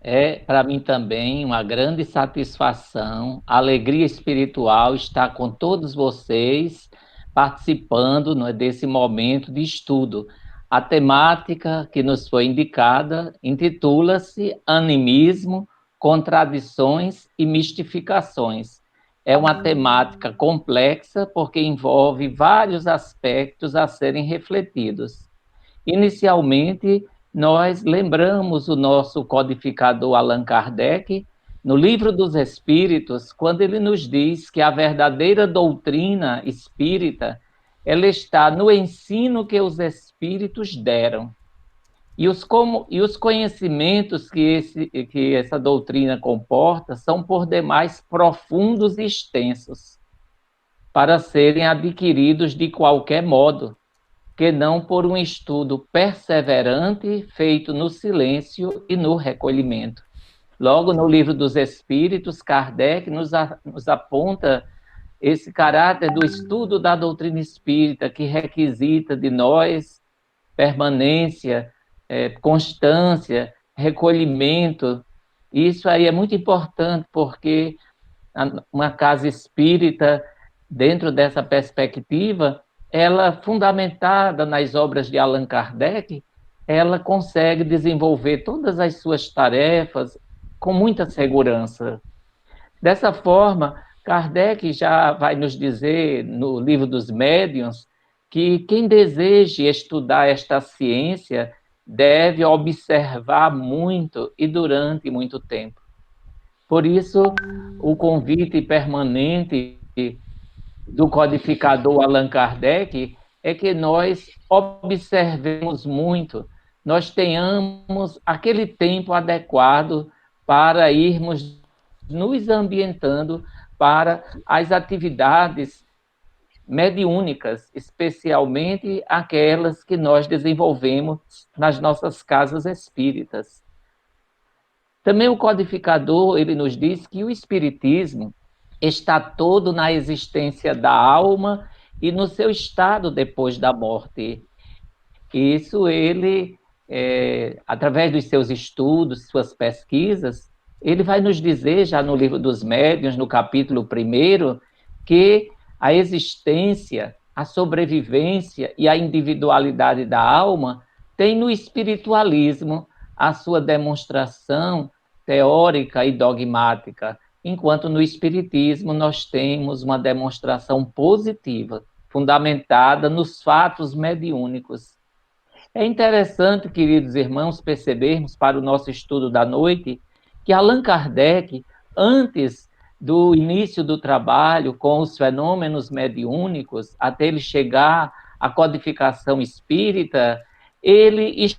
É para mim também uma grande satisfação, alegria espiritual estar com todos vocês participando, não é, desse momento de estudo. A temática que nos foi indicada intitula-se Animismo, Contradições e Mistificações. É uma temática complexa porque envolve vários aspectos a serem refletidos. Inicialmente, nós lembramos o nosso codificador Allan Kardec, no Livro dos Espíritos, quando ele nos diz que a verdadeira doutrina espírita ela está no ensino que os espíritos deram. E os conhecimentos que essa doutrina comporta são, por demais, profundos e extensos, para serem adquiridos de qualquer modo, que não por um estudo perseverante feito no silêncio e no recolhimento. Logo no Livro dos Espíritos, Kardec nos aponta esse caráter do estudo da doutrina espírita, que requisita de nós permanência, constância, recolhimento. Isso aí é muito importante, porque uma casa espírita, dentro dessa perspectiva, ela, fundamentada nas obras de Allan Kardec, ela consegue desenvolver todas as suas tarefas com muita segurança. Dessa forma, Kardec já vai nos dizer, no Livro dos Médiuns, que quem deseje estudar esta ciência deve observar muito e durante muito tempo. Por isso, o convite permanente do codificador Allan Kardec é que nós observemos muito, nós tenhamos aquele tempo adequado para irmos nos ambientando para as atividades mediúnicas, especialmente aquelas que nós desenvolvemos nas nossas casas espíritas. Também o codificador, ele nos diz que o espiritismo está todo na existência da alma e no seu estado depois da morte. Isso ele, através dos seus estudos, suas pesquisas, ele vai nos dizer, já no Livro dos Médiuns, no capítulo 1, que a existência, a sobrevivência e a individualidade da alma tem no espiritualismo a sua demonstração teórica e dogmática, enquanto no espiritismo nós temos uma demonstração positiva, fundamentada nos fatos mediúnicos. É interessante, queridos irmãos, percebermos para o nosso estudo da noite que Allan Kardec, antes do início do trabalho com os fenômenos mediúnicos, até ele chegar à codificação espírita, ele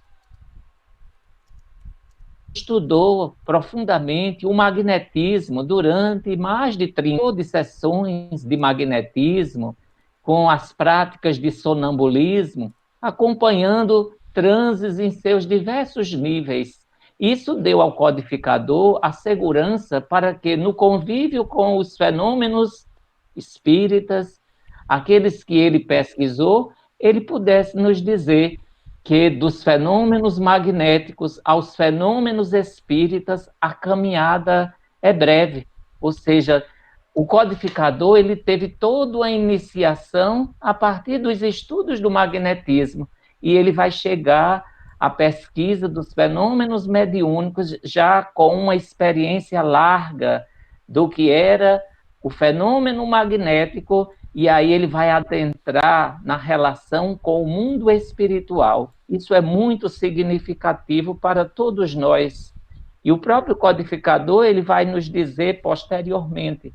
estudou profundamente o magnetismo durante mais de 30 sessões de magnetismo, com as práticas de sonambulismo, acompanhando transes em seus diversos níveis. Isso deu ao codificador a segurança para que, no convívio com os fenômenos espíritas, aqueles que ele pesquisou, ele pudesse nos dizer que dos fenômenos magnéticos aos fenômenos espíritas a caminhada é breve, ou seja, o codificador ele teve toda a iniciação a partir dos estudos do magnetismo e ele vai chegar à pesquisa dos fenômenos mediúnicos já com uma experiência larga do que era o fenômeno magnético, e aí ele vai adentrar na relação com o mundo espiritual. Isso é muito significativo para todos nós. E o próprio codificador ele vai nos dizer posteriormente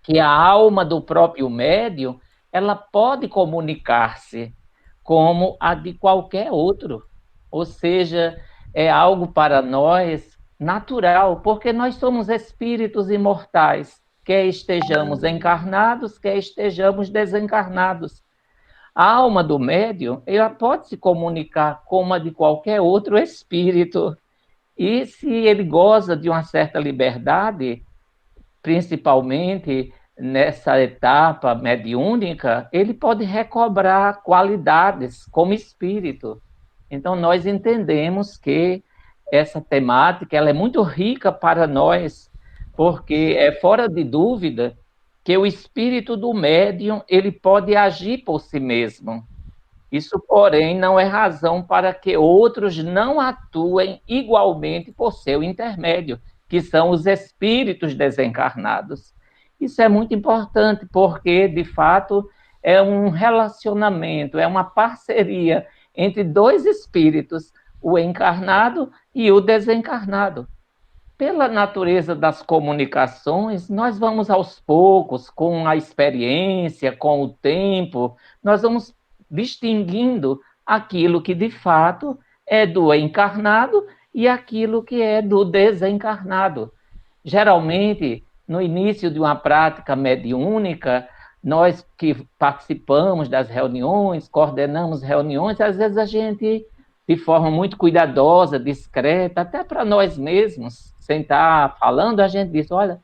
que a alma do próprio médium ela pode comunicar-se como a de qualquer outro. Ou seja, é algo para nós natural, porque nós somos espíritos imortais, quer estejamos encarnados, quer estejamos desencarnados. A alma do médium ela pode se comunicar como a de qualquer outro espírito. E se ele goza de uma certa liberdade, principalmente nessa etapa mediúnica, ele pode recobrar qualidades como espírito. Então, nós entendemos que essa temática, ela é muito rica para nós, porque é fora de dúvida que o espírito do médium, ele pode agir por si mesmo. Isso, porém, não é razão para que outros não atuem igualmente por seu intermédio, que são os espíritos desencarnados. Isso é muito importante, porque, de fato, é um relacionamento, é uma parceria entre dois espíritos, o encarnado e o desencarnado. Pela natureza das comunicações, nós vamos aos poucos, com a experiência, com o tempo, nós vamos distinguindo aquilo que de fato é do encarnado e aquilo que é do desencarnado. Geralmente, no início de uma prática mediúnica, nós que participamos das reuniões, coordenamos reuniões, às vezes a gente, de forma muito cuidadosa, discreta, até para nós mesmos, sem estar falando, a gente diz, olha,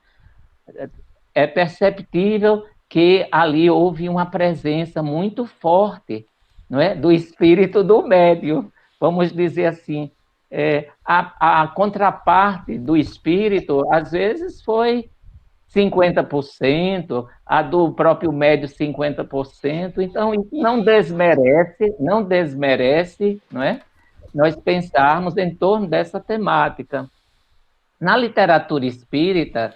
é perceptível que ali houve uma presença muito forte, não é, do espírito do médium, vamos dizer assim. A contraparte do espírito, às vezes, foi 50%, a do próprio médio 50%, então isso não desmerece, não é? Nós pensarmos em torno dessa temática. Na literatura espírita,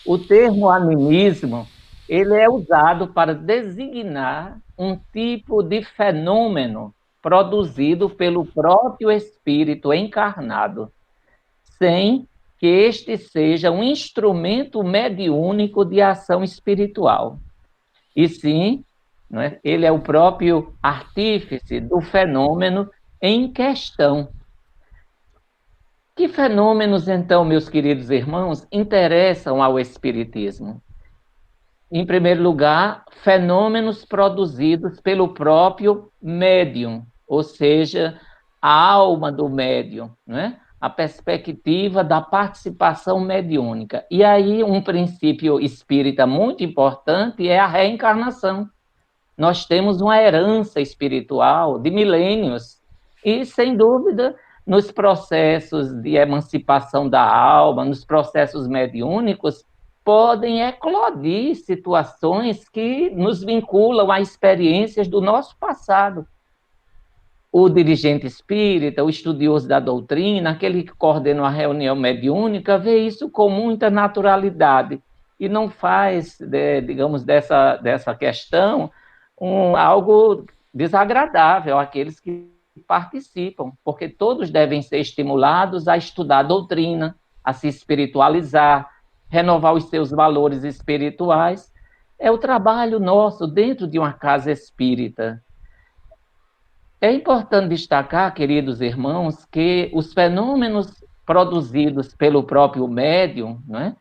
o termo animismo, ele é usado para designar um tipo de fenômeno produzido pelo próprio espírito encarnado, sem que este seja um instrumento mediúnico de ação espiritual. E sim, não é? Ele é o próprio artífice do fenômeno em questão. Que fenômenos, então, meus queridos irmãos, interessam ao Espiritismo? Em primeiro lugar, fenômenos produzidos pelo próprio médium, ou seja, a alma do médium, né? A perspectiva da participação mediúnica. E aí, um princípio espírita muito importante é a reencarnação. Nós temos uma herança espiritual de milênios, e, sem dúvida, nos processos de emancipação da alma, nos processos mediúnicos, podem eclodir situações que nos vinculam a experiências do nosso passado. O dirigente espírita, o estudioso da doutrina, aquele que coordena uma reunião mediúnica, vê isso com muita naturalidade e não faz, digamos, dessa questão algo desagradável àqueles que participam, porque todos devem ser estimulados a estudar a doutrina, a se espiritualizar, renovar os seus valores espirituais. É o trabalho nosso dentro de uma casa espírita. É importante destacar, queridos irmãos, que os fenômenos produzidos pelo próprio médium, né,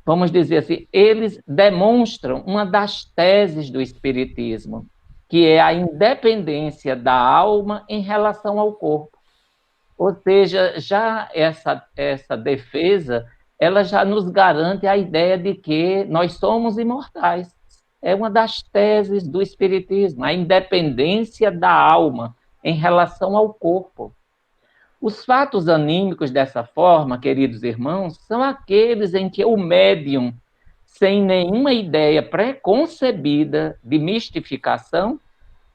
vamos dizer assim, eles demonstram uma das teses do Espiritismo, que é a independência da alma em relação ao corpo. Ou seja, já essa defesa, ela já nos garante a ideia de que nós somos imortais. É uma das teses do Espiritismo, a independência da alma em relação ao corpo. Os fatos anímicos dessa forma, queridos irmãos, são aqueles em que o médium, sem nenhuma ideia preconcebida de mistificação,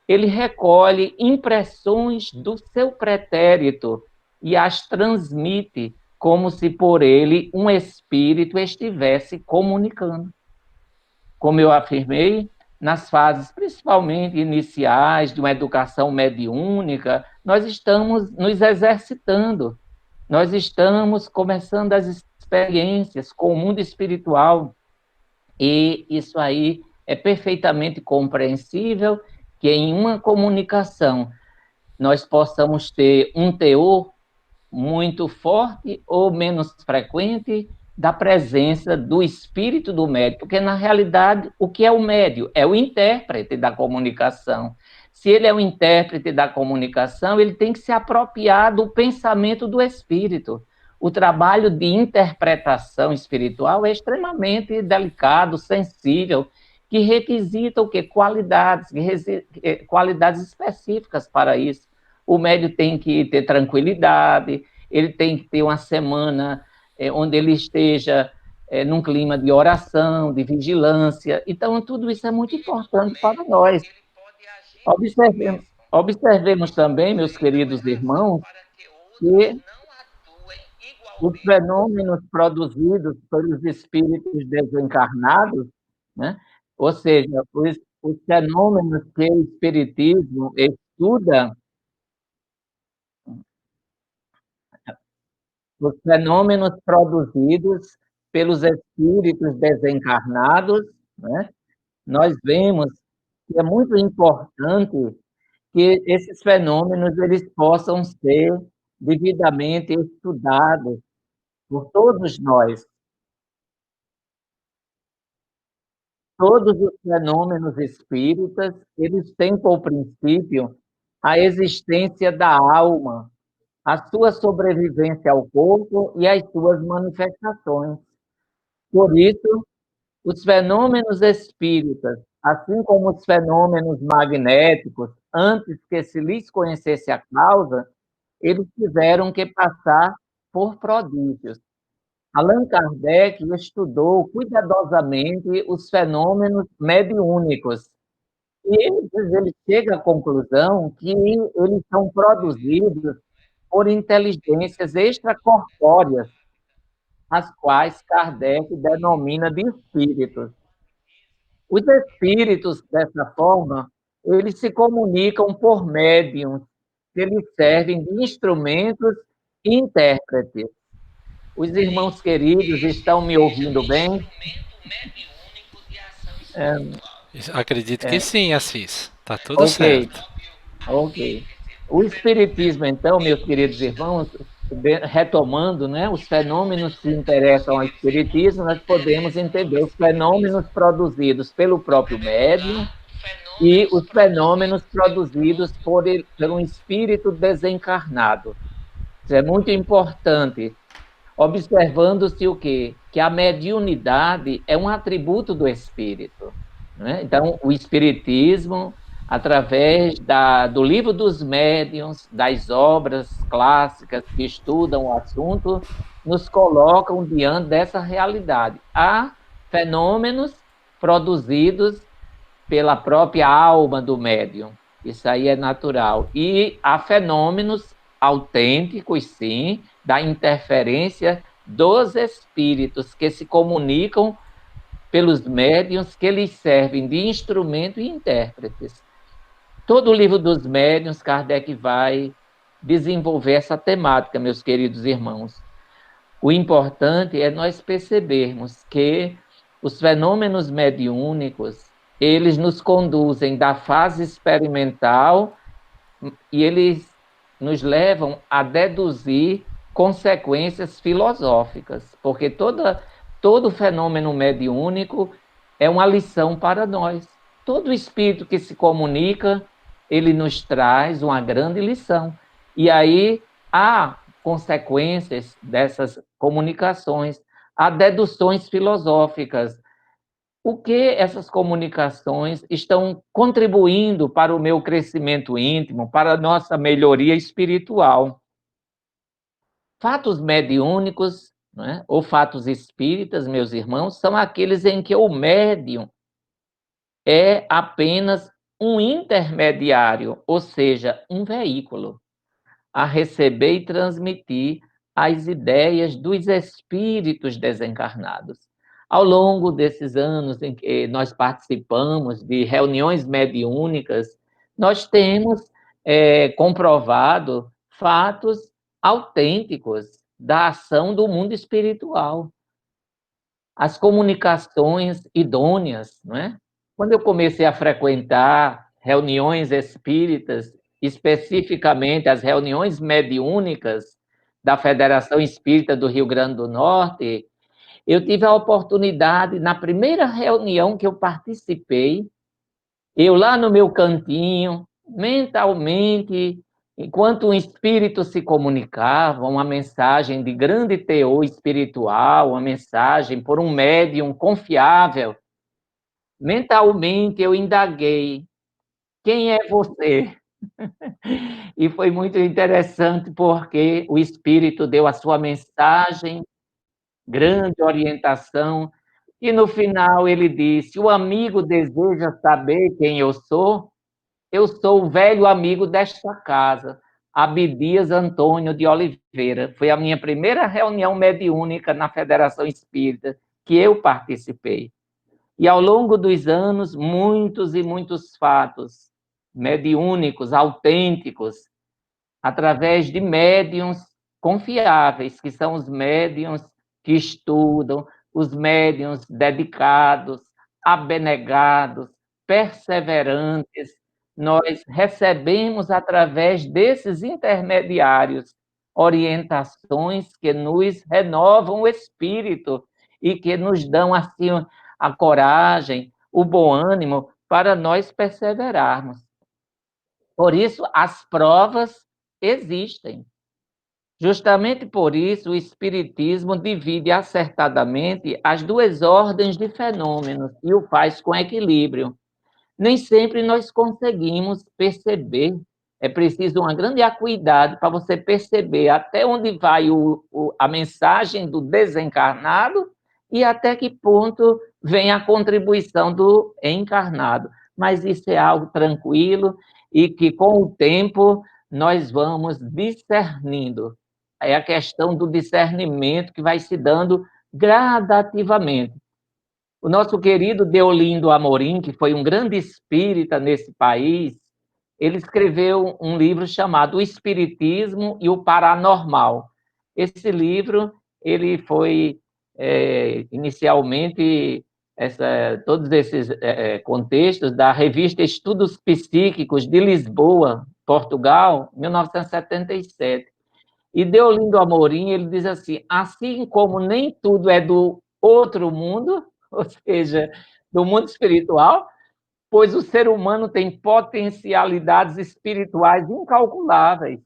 ele recolhe impressões do seu pretérito e as transmite como se por ele um espírito estivesse comunicando. Como eu afirmei, nas fases principalmente iniciais de uma educação mediúnica, nós estamos nos exercitando, nós estamos começando as experiências com o mundo espiritual, e isso aí é perfeitamente compreensível que em uma comunicação nós possamos ter um teor muito forte ou menos frequente da presença do espírito do médium, porque, na realidade, o que é o médium? É o intérprete da comunicação. Se ele é o intérprete da comunicação, ele tem que se apropriar do pensamento do espírito. O trabalho de interpretação espiritual é extremamente delicado, sensível, que requisita o quê? Qualidades específicas para isso. O médium tem que ter tranquilidade, ele tem que ter uma semana onde ele esteja num clima de oração, de vigilância. Então, tudo isso é muito importante para nós. Observemos também, meus queridos irmãos, que os fenômenos produzidos pelos espíritos desencarnados, né? Ou seja, os fenômenos que o espiritismo estuda, os fenômenos produzidos pelos espíritos desencarnados, né? Nós vemos que é muito importante que esses fenômenos eles possam ser devidamente estudados por todos nós. Todos os fenômenos espíritas, eles têm por princípio a existência da alma, a sua sobrevivência ao corpo e as suas manifestações. Por isso, os fenômenos espíritas, assim como os fenômenos magnéticos, antes que se lhes conhecesse a causa, eles tiveram que passar por prodígios. Allan Kardec estudou cuidadosamente os fenômenos mediúnicos e ele chega à conclusão que eles são produzidos por inteligências extracorpóreas, as quais Kardec denomina de espíritos. Os espíritos, dessa forma, eles se comunicam por médiums, que eles servem de instrumentos e intérpretes. Os irmãos queridos estão me ouvindo bem? É, Acredito que sim, Assis. Tá tudo ok, certo. ok. O Espiritismo, então, meus queridos irmãos, retomando, né, os fenômenos que interessam ao Espiritismo, nós podemos entender os fenômenos produzidos pelo próprio médium e os fenômenos produzidos por um espírito desencarnado. Isso é muito importante. Observando-se o quê? Que a mediunidade é um atributo do espírito. Né? Então, o espiritismo, através do livro dos médiuns, das obras clássicas que estudam o assunto, nos colocam diante dessa realidade. Há fenômenos produzidos pela própria alma do médium. Isso aí é natural. E há fenômenos autênticos, sim, da interferência dos espíritos que se comunicam pelos médiuns que lhes servem de instrumento e intérpretes. Todo o livro dos médiuns, Kardec vai desenvolver essa temática, meus queridos irmãos. O importante é nós percebermos que os fenômenos mediúnicos, eles nos conduzem da fase experimental e eles nos levam a deduzir consequências filosóficas, porque todo fenômeno mediúnico é uma lição para nós. Todo espírito que se comunica, ele nos traz uma grande lição. E aí há consequências dessas comunicações, há deduções filosóficas. O que essas comunicações estão contribuindo para o meu crescimento íntimo, para a nossa melhoria espiritual? Fatos mediúnicos, né, ou fatos espíritas, meus irmãos, são aqueles em que o médium é apenas um intermediário, ou seja, um veículo a receber e transmitir as ideias dos espíritos desencarnados. Ao longo desses anos em que nós participamos de reuniões mediúnicas, nós temos comprovado fatos autênticos da ação do mundo espiritual, as comunicações idôneas, não é? Quando eu comecei a frequentar reuniões espíritas, especificamente as reuniões mediúnicas da Federação Espírita do Rio Grande do Norte, eu tive a oportunidade, na primeira reunião que eu participei, eu lá no meu cantinho, mentalmente, enquanto um espírito se comunicava, uma mensagem de grande teor espiritual, uma mensagem por um médium confiável, mentalmente eu indaguei: quem é você? E foi muito interessante porque o Espírito deu a sua mensagem, grande orientação, e no final ele disse: o amigo deseja saber quem eu sou o velho amigo desta casa, Abdias Antônio de Oliveira. Foi a minha primeira reunião mediúnica na Federação Espírita que eu participei. E ao longo dos anos, muitos e muitos fatos mediúnicos, autênticos, através de médiuns confiáveis, que são os médiuns que estudam, os médiuns dedicados, abnegados, perseverantes. Nós recebemos, através desses intermediários, orientações que nos renovam o espírito e que nos dão, assim, a coragem, o bom ânimo para nós perseverarmos. Por isso, as provas existem. Justamente por isso, o Espiritismo divide acertadamente as duas ordens de fenômenos e o faz com equilíbrio. Nem sempre nós conseguimos perceber. É preciso uma grande acuidade para você perceber até onde vai a mensagem do desencarnado e até que ponto vem a contribuição do encarnado. Mas isso é algo tranquilo e que, com o tempo, nós vamos discernindo. É a questão do discernimento que vai se dando gradativamente. O nosso querido Deolindo Amorim, que foi um grande espírita nesse país, ele escreveu um livro chamado O Espiritismo e o Paranormal. Esse livro, ele foi, inicialmente, todos esses contextos da revista Estudos Psíquicos de Lisboa, Portugal, 1977. E Deolindo Amorim, ele diz assim como nem tudo é do outro mundo, ou seja, do mundo espiritual, pois o ser humano tem potencialidades espirituais incalculáveis.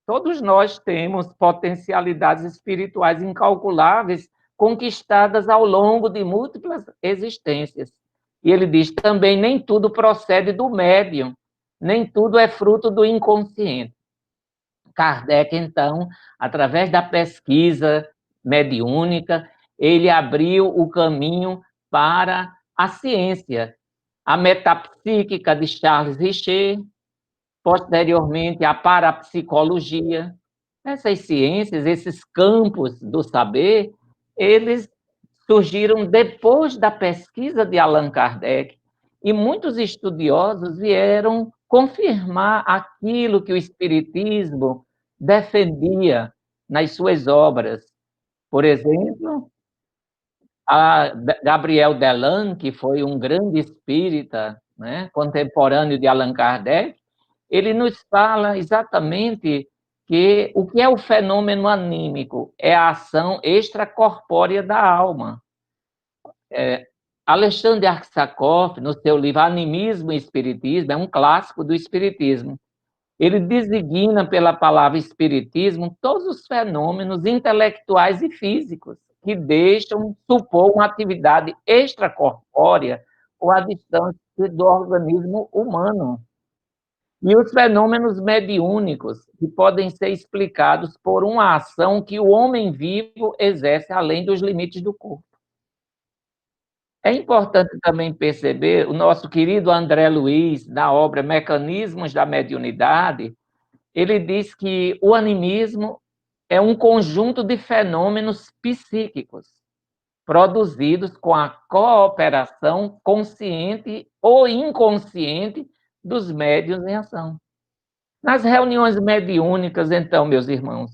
Todos nós temos potencialidades espirituais incalculáveis conquistadas ao longo de múltiplas existências. E ele diz também: nem tudo procede do médium, nem tudo é fruto do inconsciente. Kardec, então, através da pesquisa mediúnica, ele abriu o caminho para a ciência, a metapsíquica de Charles Richer, posteriormente a parapsicologia. Essas ciências, esses campos do saber, eles surgiram depois da pesquisa de Allan Kardec, e muitos estudiosos vieram confirmar aquilo que o Espiritismo defendia nas suas obras. Por exemplo, a Gabriel Delan, que foi um grande espírita, né, contemporâneo de Allan Kardec, ele nos fala exatamente que o que é o fenômeno anímico? É a ação extracorpórea da alma. Alexandre Arsakov, no seu livro Animismo e Espiritismo, é um clássico do Espiritismo. Ele designa pela palavra espiritismo todos os fenômenos intelectuais e físicos que deixam supor uma atividade extracorpórea ou a distância do organismo humano. E os fenômenos mediúnicos, que podem ser explicados por uma ação que o homem vivo exerce além dos limites do corpo. É importante também perceber, o nosso querido André Luiz, na obra Mecanismos da Mediunidade, ele diz que o animismo é um conjunto de fenômenos psíquicos produzidos com a cooperação consciente ou inconsciente dos médiuns em ação. Nas reuniões mediúnicas, então, meus irmãos,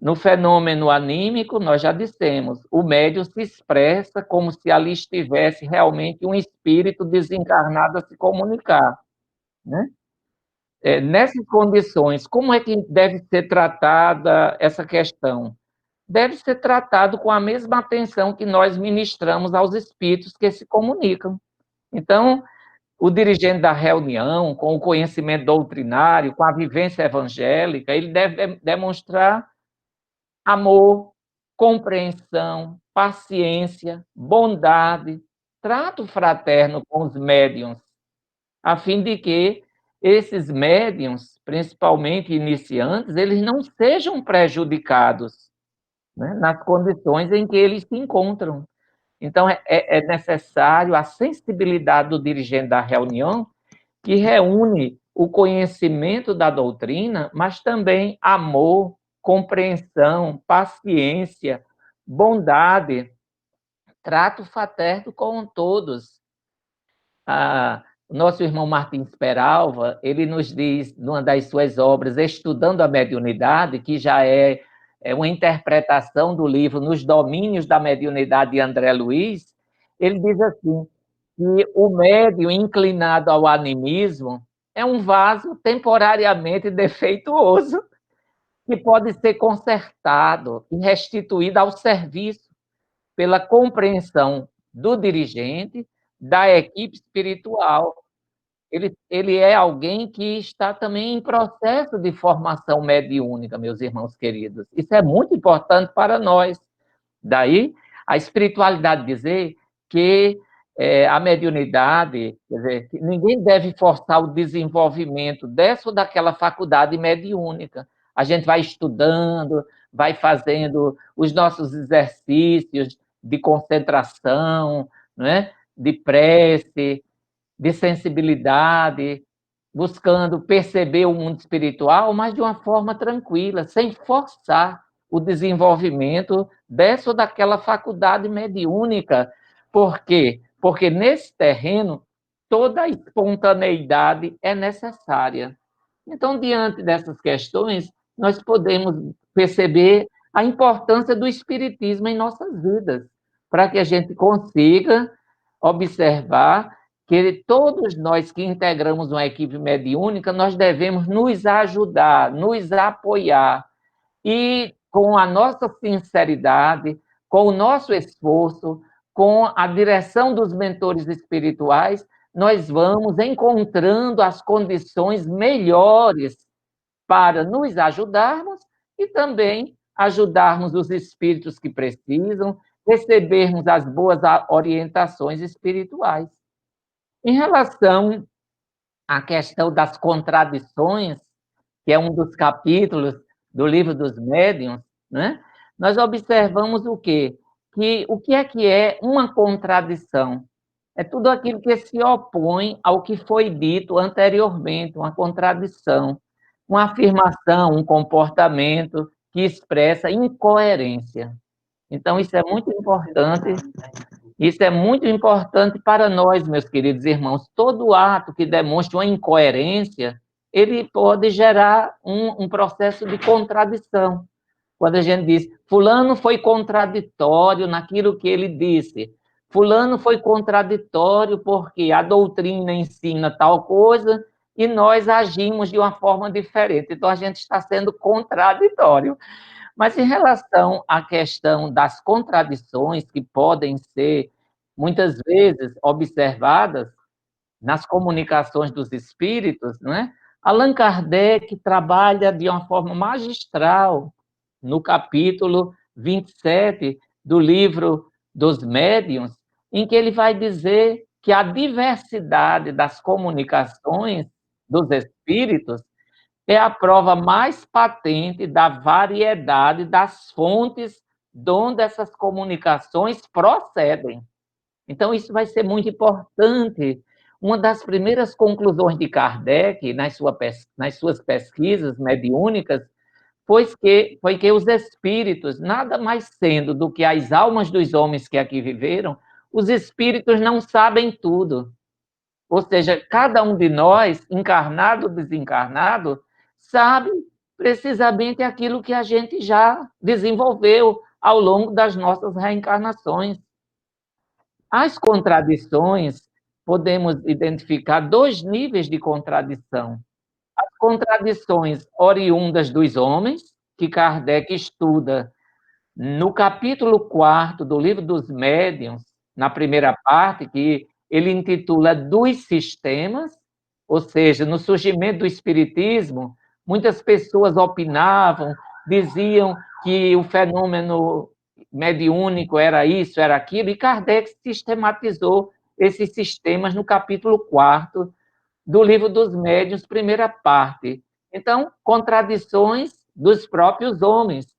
no fenômeno anímico, nós já dissemos, o médium se expressa como se ali estivesse realmente um espírito desencarnado a se comunicar, né? Nessas condições, como é que deve ser tratada essa questão? Deve ser tratado com a mesma atenção que nós ministramos aos espíritos que se comunicam. Então, o dirigente da reunião, com o conhecimento doutrinário, com a vivência evangélica, ele deve demonstrar amor, compreensão, paciência, bondade, trato fraterno com os médiuns, a fim de que esses médiums, principalmente iniciantes, eles não sejam prejudicados, né, nas condições em que eles se encontram. Então, é necessário a sensibilidade do dirigente da reunião, que reúne o conhecimento da doutrina, mas também amor, compreensão, paciência, bondade, trato fraterno com todos. O nosso irmão Martins Peralva, ele nos diz, numa das suas obras, Estudando a Mediunidade, que já é uma interpretação do livro Nos Domínios da Mediunidade de André Luiz, ele diz assim, que o médium inclinado ao animismo é um vaso temporariamente defeituoso, que pode ser consertado e restituído ao serviço pela compreensão do dirigente, da equipe espiritual. Ele é alguém que está também em processo de formação mediúnica, meus irmãos queridos. Isso é muito importante para nós. Daí, a espiritualidade dizer que a mediunidade, quer dizer, que ninguém deve forçar o desenvolvimento dessa ou daquela faculdade mediúnica. A gente vai estudando, vai fazendo os nossos exercícios de concentração, né? De prece, de sensibilidade, buscando perceber o mundo espiritual, mas de uma forma tranquila, sem forçar o desenvolvimento dessa ou daquela faculdade mediúnica. Por quê? Porque nesse terreno, toda a espontaneidade é necessária. Então, diante dessas questões, nós podemos perceber a importância do espiritismo em nossas vidas, para que a gente consiga observar que todos nós que integramos uma equipe mediúnica, nós devemos nos ajudar, nos apoiar, e com a nossa sinceridade, com o nosso esforço, com a direção dos mentores espirituais, nós vamos encontrando as condições melhores para nos ajudarmos e também ajudarmos os espíritos que precisam, recebermos as boas orientações espirituais. Em relação à questão das contradições, que é um dos capítulos do Livro dos Médiuns, né? Nós observamos o quê? Que o que é uma contradição? É tudo aquilo que se opõe ao que foi dito anteriormente, uma contradição, uma afirmação, um comportamento que expressa incoerência. Então, isso é muito importante para nós, meus queridos irmãos. Todo ato que demonstre uma incoerência, ele pode gerar um processo de contradição. Quando a gente diz, fulano foi contraditório naquilo que ele disse, fulano foi contraditório porque a doutrina ensina tal coisa e nós agimos de uma forma diferente. Então, a gente está sendo contraditório. Mas em relação à questão das contradições que podem ser, muitas vezes, observadas nas comunicações dos espíritos, não é? Allan Kardec trabalha de uma forma magistral no capítulo 27 do livro dos Médiuns, em que ele vai dizer que a diversidade das comunicações dos espíritos é a prova mais patente da variedade das fontes de onde essas comunicações procedem. Então, isso vai ser muito importante. Uma das primeiras conclusões de Kardec, nas suas pesquisas mediúnicas, foi que os espíritos, nada mais sendo do que as almas dos homens que aqui viveram, os espíritos não sabem tudo. Ou seja, cada um de nós, encarnado ou desencarnado, sabe precisamente aquilo que a gente já desenvolveu ao longo das nossas reencarnações. As contradições, podemos identificar dois níveis de contradição. As contradições oriundas dos homens, que Kardec estuda no capítulo 4 do Livro dos Médiuns, na primeira parte, que ele intitula Dos Sistemas, ou seja, no surgimento do Espiritismo, muitas pessoas opinavam, diziam que o fenômeno mediúnico era isso, era aquilo, e Kardec sistematizou esses sistemas no capítulo 4 do Livro dos Médiuns, primeira parte. Então, contradições dos próprios homens.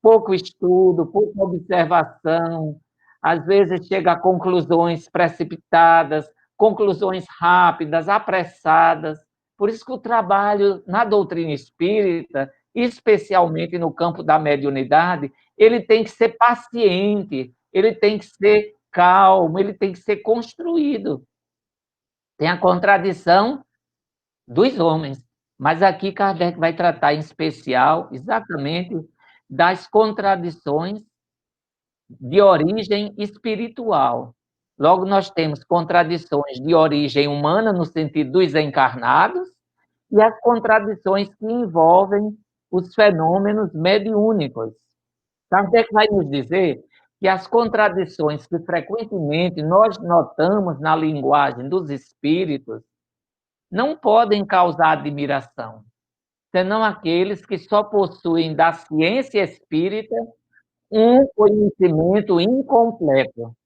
Pouco estudo, pouca observação, às vezes chega a conclusões precipitadas, conclusões rápidas, apressadas. Por isso que o trabalho na doutrina espírita, especialmente no campo da mediunidade, ele tem que ser paciente, ele tem que ser calmo, ele tem que ser construído. Tem a contradição dos homens, mas aqui Kardec vai tratar em especial exatamente das contradições de origem espiritual. Logo, nós temos contradições de origem humana, no sentido dos encarnados, e as contradições que envolvem os fenômenos mediúnicos. Kardec vai nos dizer que as contradições que frequentemente nós notamos na linguagem dos espíritos não podem causar admiração, senão aqueles que só possuem da ciência espírita um conhecimento incompleto.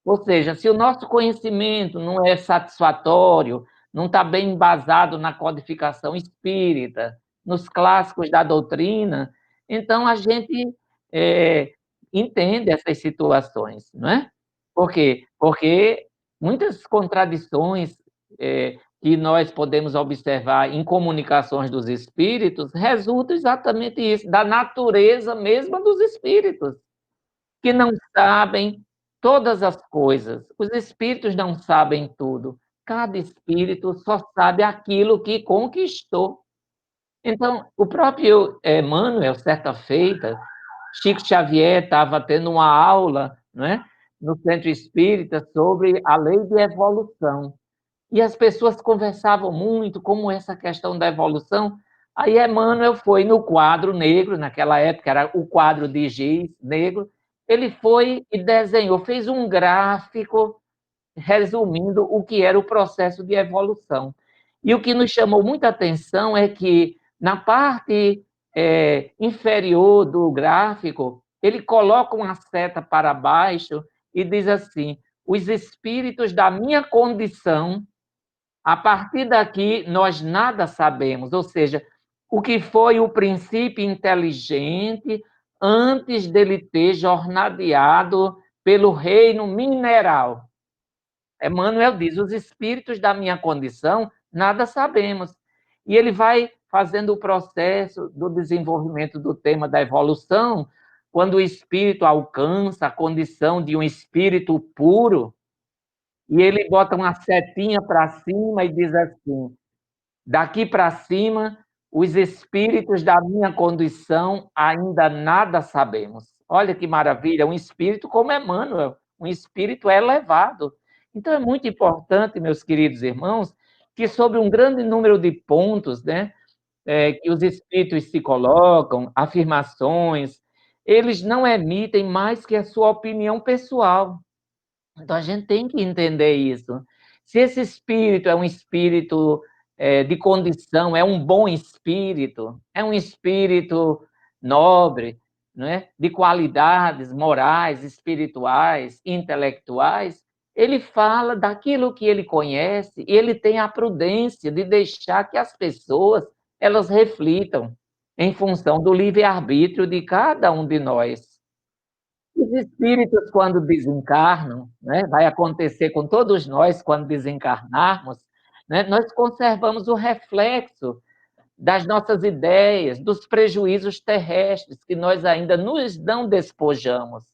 Ou seja, se o nosso conhecimento não é satisfatório, não está bem embasado na codificação espírita, nos clássicos da doutrina, então a gente entende essas situações, não é? Por quê? Porque muitas contradições que nós podemos observar em comunicações dos espíritos resultam exatamente isso, da natureza mesma dos espíritos, que não sabem todas as coisas. Os espíritos não sabem tudo. Cada espírito só sabe aquilo que conquistou. Então, o próprio Emmanuel, certa feita, Chico Xavier estava tendo uma aula, né, no Centro Espírita sobre a lei de evolução. E as pessoas conversavam muito como essa questão da evolução. Aí Emmanuel foi no quadro negro, naquela época era o quadro de giz negro, ele foi e desenhou, fez um gráfico resumindo o que era o processo de evolução. E o que nos chamou muita atenção é que, na parte inferior do gráfico, ele coloca uma seta para baixo e diz assim: os espíritos da minha condição, a partir daqui, nós nada sabemos, ou seja, o que foi o princípio inteligente antes dele ter jornadeado pelo reino mineral. Emmanuel diz: os espíritos da minha condição, nada sabemos. E ele vai fazendo o processo do desenvolvimento do tema da evolução, quando o espírito alcança a condição de um espírito puro, e ele bota uma setinha para cima e diz assim: daqui para cima, os espíritos da minha condição ainda nada sabemos. Olha que maravilha, um espírito como Emmanuel, um espírito elevado. Então é muito importante, meus queridos irmãos, que sobre um grande número de pontos, né, que os espíritos se colocam, afirmações, eles não emitem mais que a sua opinião pessoal. Então, a gente tem que entender isso. Se esse espírito é um espírito de condição, é um bom espírito, é um espírito nobre, não é? De qualidades morais, espirituais, intelectuais, ele fala daquilo que ele conhece e ele tem a prudência de deixar que as pessoas elas reflitam em função do livre-arbítrio de cada um de nós. Os espíritos, quando desencarnam, né, vai acontecer com todos nós quando desencarnarmos, né, nós conservamos o reflexo das nossas ideias, dos prejuízos terrestres que nós ainda nos não despojamos.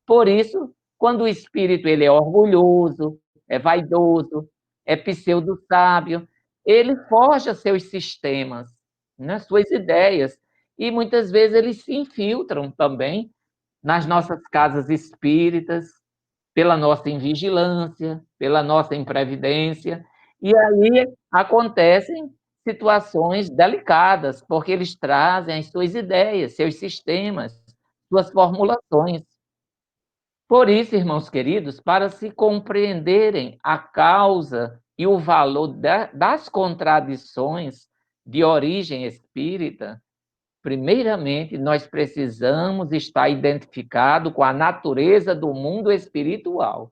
Por isso, quando o espírito ele é orgulhoso, é vaidoso, é pseudo-sábio, ele forja seus sistemas, né, suas ideias, e muitas vezes eles se infiltram também nas nossas casas espíritas, pela nossa invigilância, pela nossa imprevidência, e aí acontecem situações delicadas, porque eles trazem as suas ideias, seus sistemas, suas formulações. Por isso, irmãos queridos, para se compreenderem a causa e o valor das contradições de origem espírita, primeiramente, nós precisamos estar identificado com a natureza do mundo espiritual.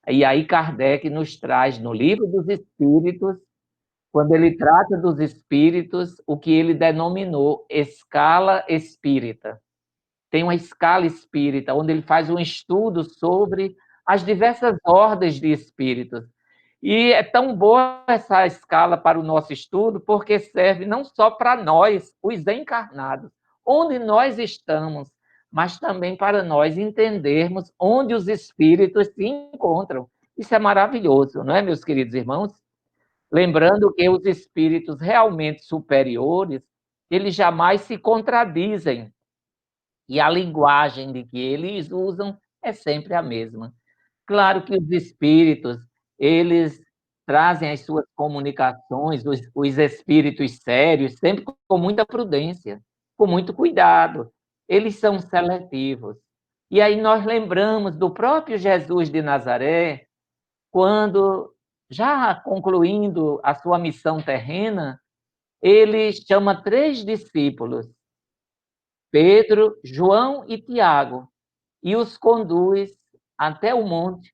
E aí Kardec nos traz no Livro dos Espíritos, quando ele trata dos espíritos, o que ele denominou escala espírita. Tem uma escala espírita, onde ele faz um estudo sobre as diversas ordens de espíritos. E é tão boa essa escala para o nosso estudo, porque serve não só para nós, os encarnados, onde nós estamos, mas também para nós entendermos onde os espíritos se encontram. Isso é maravilhoso, não é, meus queridos irmãos? Lembrando que os espíritos realmente superiores, eles jamais se contradizem, e a linguagem de que eles usam é sempre a mesma. Claro que os espíritos, eles trazem as suas comunicações, os espíritos sérios, sempre com muita prudência, com muito cuidado. Eles são seletivos. E aí nós lembramos do próprio Jesus de Nazaré, quando, já concluindo a sua missão terrena, ele chama 3 discípulos, Pedro, João e Tiago, e os conduz até o monte.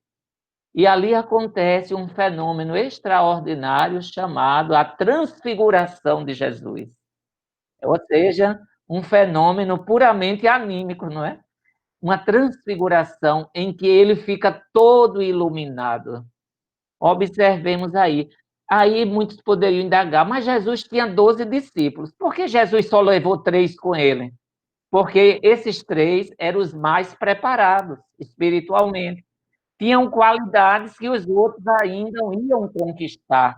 E ali acontece um fenômeno extraordinário chamado a transfiguração de Jesus. Ou seja, um fenômeno puramente anímico, não é? Uma transfiguração em que ele fica todo iluminado. Observemos aí. Aí muitos poderiam indagar, mas Jesus tinha 12 discípulos. Por que Jesus só levou 3 com ele? Porque esses 3 eram os mais preparados espiritualmente. Tinham qualidades que os outros ainda iam conquistar.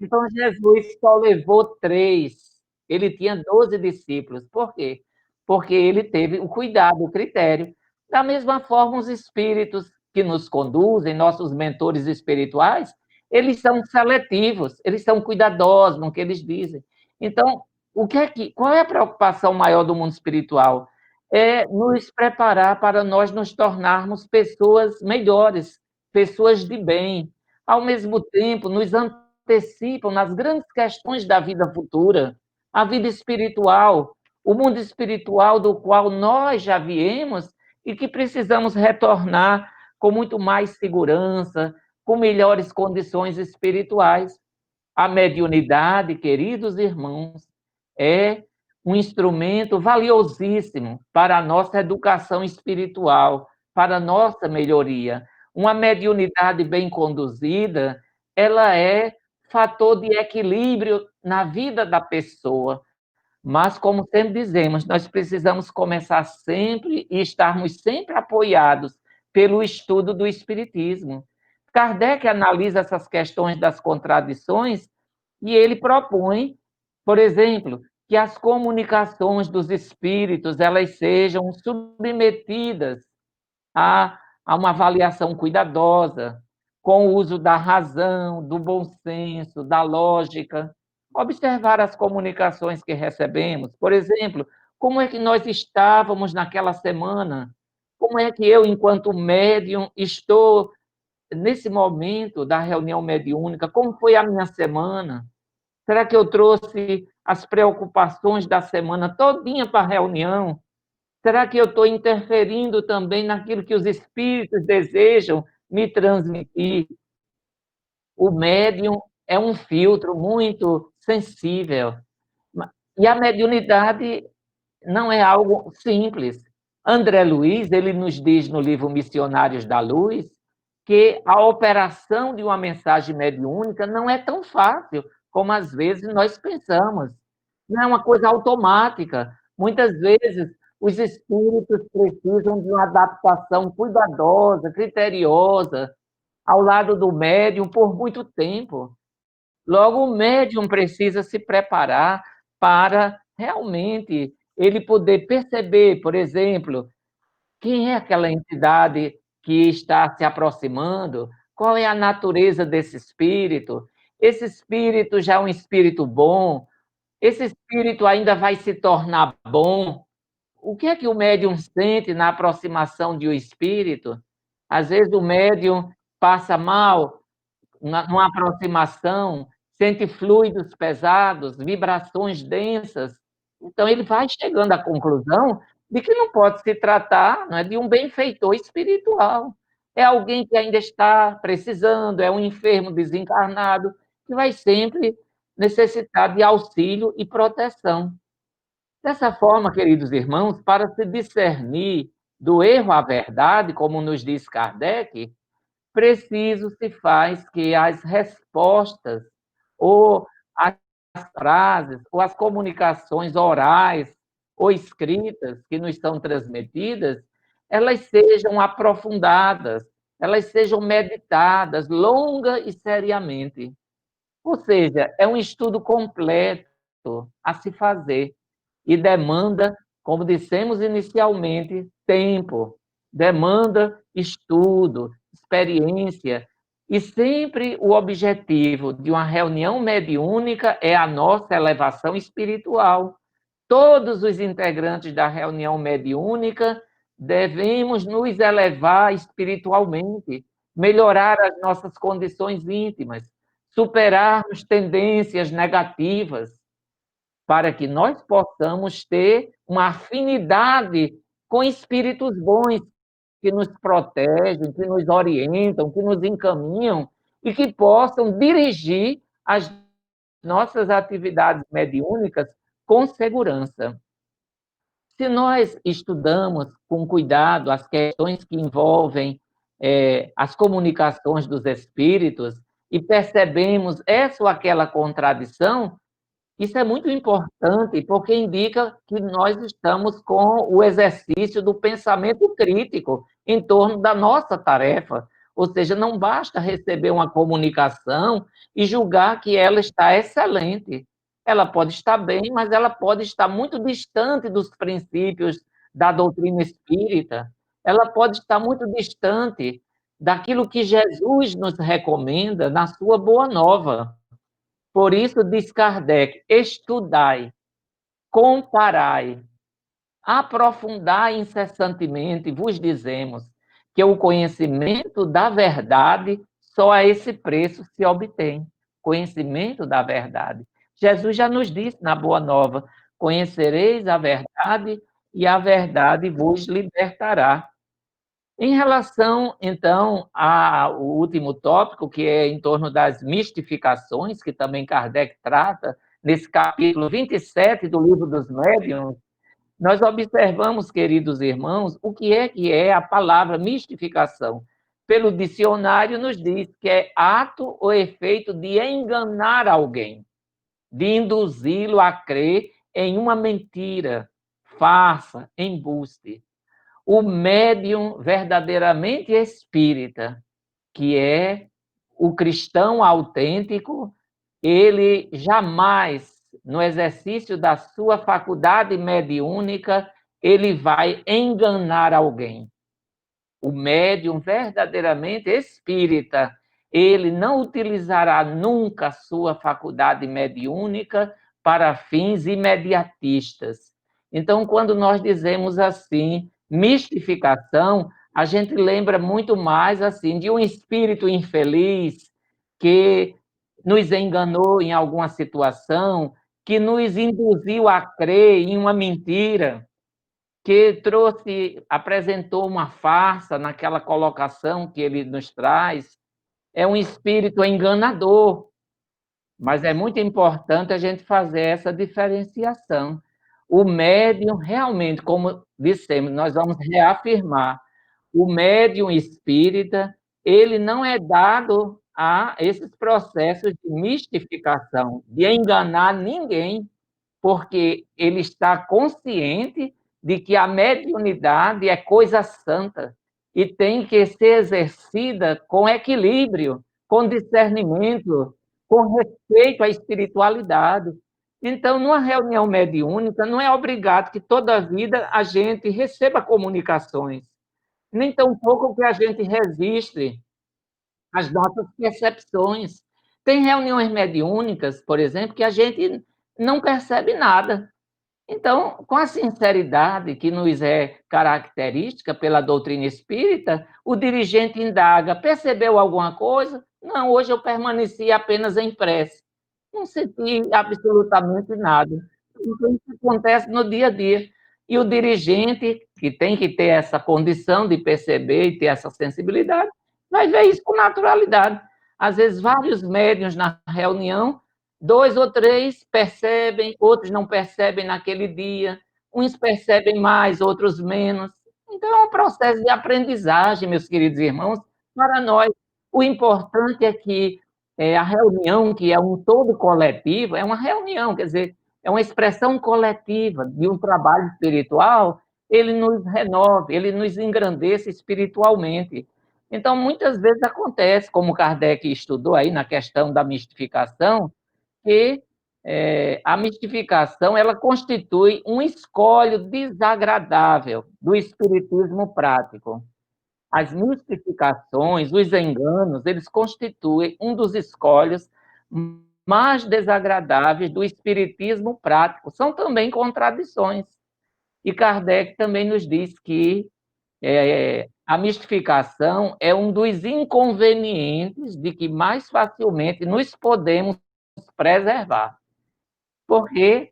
Então, Jesus só levou 3. Ele tinha 12 discípulos. Por quê? Porque ele teve o cuidado, o critério. Da mesma forma, os espíritos que nos conduzem, nossos mentores espirituais, eles são seletivos, eles são cuidadosos no que eles dizem. Então, qual é a preocupação maior do mundo espiritual? É nos preparar para nós nos tornarmos pessoas melhores, pessoas de bem. Ao mesmo tempo, nos antecipam nas grandes questões da vida futura, a vida espiritual, o mundo espiritual do qual nós já viemos e que precisamos retornar com muito mais segurança, com melhores condições espirituais. A mediunidade, queridos irmãos, é um instrumento valiosíssimo para a nossa educação espiritual, para a nossa melhoria. Uma mediunidade bem conduzida, ela é fator de equilíbrio na vida da pessoa. Mas, como sempre dizemos, nós precisamos começar sempre e estarmos sempre apoiados pelo estudo do Espiritismo. Kardec analisa essas questões das contradições e ele propõe, por exemplo, que as comunicações dos espíritos elas sejam submetidas a uma avaliação cuidadosa, com o uso da razão, do bom senso, da lógica. Observar as comunicações que recebemos. Por exemplo, como é que nós estávamos naquela semana? Como é que eu, enquanto médium, estou nesse momento da reunião mediúnica? Como foi a minha semana? Será que eu trouxe as preocupações da semana todinha para a reunião? Será que eu estou interferindo também naquilo que os espíritos desejam me transmitir? O médium é um filtro muito sensível. E a mediunidade não é algo simples. André Luiz, ele nos diz no livro Missionários da Luz, que a operação de uma mensagem mediúnica não é tão fácil como às vezes nós pensamos. Não é uma coisa automática. Muitas vezes os espíritos precisam de uma adaptação cuidadosa, criteriosa, ao lado do médium por muito tempo. Logo, o médium precisa se preparar para realmente ele poder perceber, por exemplo, quem é aquela entidade que está se aproximando, qual é a natureza desse espírito. Esse espírito já é um espírito bom, esse espírito ainda vai se tornar bom. O que é que o médium sente na aproximação de um espírito? Às vezes o médium passa mal numa aproximação, sente fluidos pesados, vibrações densas. Então, ele vai chegando à conclusão de que não pode se tratar, não é, de um benfeitor espiritual. é alguém que ainda está precisando, é um enfermo desencarnado, que vai sempre necessitar de auxílio e proteção. Dessa forma, queridos irmãos, para se discernir do erro à verdade, como nos diz Kardec, preciso se faz que as respostas ou as frases ou as comunicações orais ou escritas que nos são transmitidas, elas sejam aprofundadas, elas sejam meditadas longa e seriamente. Ou seja, é um estudo completo a se fazer e demanda, como dissemos inicialmente, tempo, demanda estudo, experiência, e sempre o objetivo de uma reunião mediúnica é a nossa elevação espiritual. Todos os integrantes da reunião mediúnica devemos nos elevar espiritualmente, melhorar as nossas condições íntimas, superarmos tendências negativas, para que nós possamos ter uma afinidade com espíritos bons que nos protegem, que nos orientam, que nos encaminham e que possam dirigir as nossas atividades mediúnicas com segurança. Se nós estudamos com cuidado as questões que envolvem as comunicações dos espíritos e percebemos essa ou aquela contradição, isso é muito importante, porque indica que nós estamos com o exercício do pensamento crítico em torno da nossa tarefa. Ou seja, não basta receber uma comunicação e julgar que ela está excelente. Ela pode estar bem, mas ela pode estar muito distante dos princípios da doutrina espírita. Ela pode estar muito distante daquilo que Jesus nos recomenda na sua Boa Nova. Por isso, diz Kardec, estudai, comparai, aprofundai incessantemente, vos dizemos que o conhecimento da verdade só a esse preço se obtém. Conhecimento da verdade. Jesus já nos disse na Boa Nova, conhecereis a verdade e a verdade vos libertará. Em relação, então, ao último tópico, que é em torno das mistificações, que também Kardec trata, nesse capítulo 27 do Livro dos Médiuns, nós observamos, queridos irmãos, o que é a palavra mistificação. Pelo dicionário, nos diz que é ato ou efeito de enganar alguém, de induzi-lo a crer em uma mentira, farsa, embuste. O médium verdadeiramente espírita, que é o cristão autêntico, ele jamais, no exercício da sua faculdade mediúnica, ele vai enganar alguém. O médium verdadeiramente espírita, ele não utilizará nunca a sua faculdade mediúnica para fins imediatistas. Então, quando nós dizemos assim, mistificação, a gente lembra muito mais assim de um espírito infeliz que nos enganou em alguma situação, que nos induziu a crer em uma mentira, que apresentou uma farsa naquela colocação que ele nos traz, é um espírito enganador, mas é muito importante a gente fazer essa diferenciação. O médium, realmente, como dissemos, nós vamos reafirmar, o médium espírita, ele não é dado a esses processos de mistificação, de enganar ninguém, porque ele está consciente de que a mediunidade é coisa santa e tem que ser exercida com equilíbrio, com discernimento, com respeito à espiritualidade. Então, numa reunião mediúnica, não é obrigado que toda a vida a gente receba comunicações, nem tampouco que a gente registre as nossas percepções. Tem reuniões mediúnicas, por exemplo, que a gente não percebe nada. Então, com a sinceridade que nos é característica pela doutrina espírita, o dirigente indaga: percebeu alguma coisa? Não, hoje eu permaneci apenas em prece. Não senti absolutamente nada. Então, isso acontece no dia a dia. E o dirigente, que tem que ter essa condição de perceber e ter essa sensibilidade, vai ver isso com naturalidade. Às vezes, vários médiuns na reunião, 2 ou 3 percebem, outros não percebem naquele dia, uns percebem mais, outros menos. Então, é um processo de aprendizagem, meus queridos irmãos, para nós. O importante é que a reunião, que é um todo coletivo, é uma reunião, quer dizer, é uma expressão coletiva de um trabalho espiritual, ele nos renova, ele nos engrandeça espiritualmente. Então, muitas vezes acontece, como Kardec estudou aí na questão da mistificação, que a mistificação ela constitui um escolho desagradável do espiritismo prático. As mistificações, os enganos, eles constituem um dos escolhos mais desagradáveis do espiritismo prático. São também contradições. E Kardec também nos diz que a mistificação é um dos inconvenientes de que mais facilmente nos podemos preservar. Porque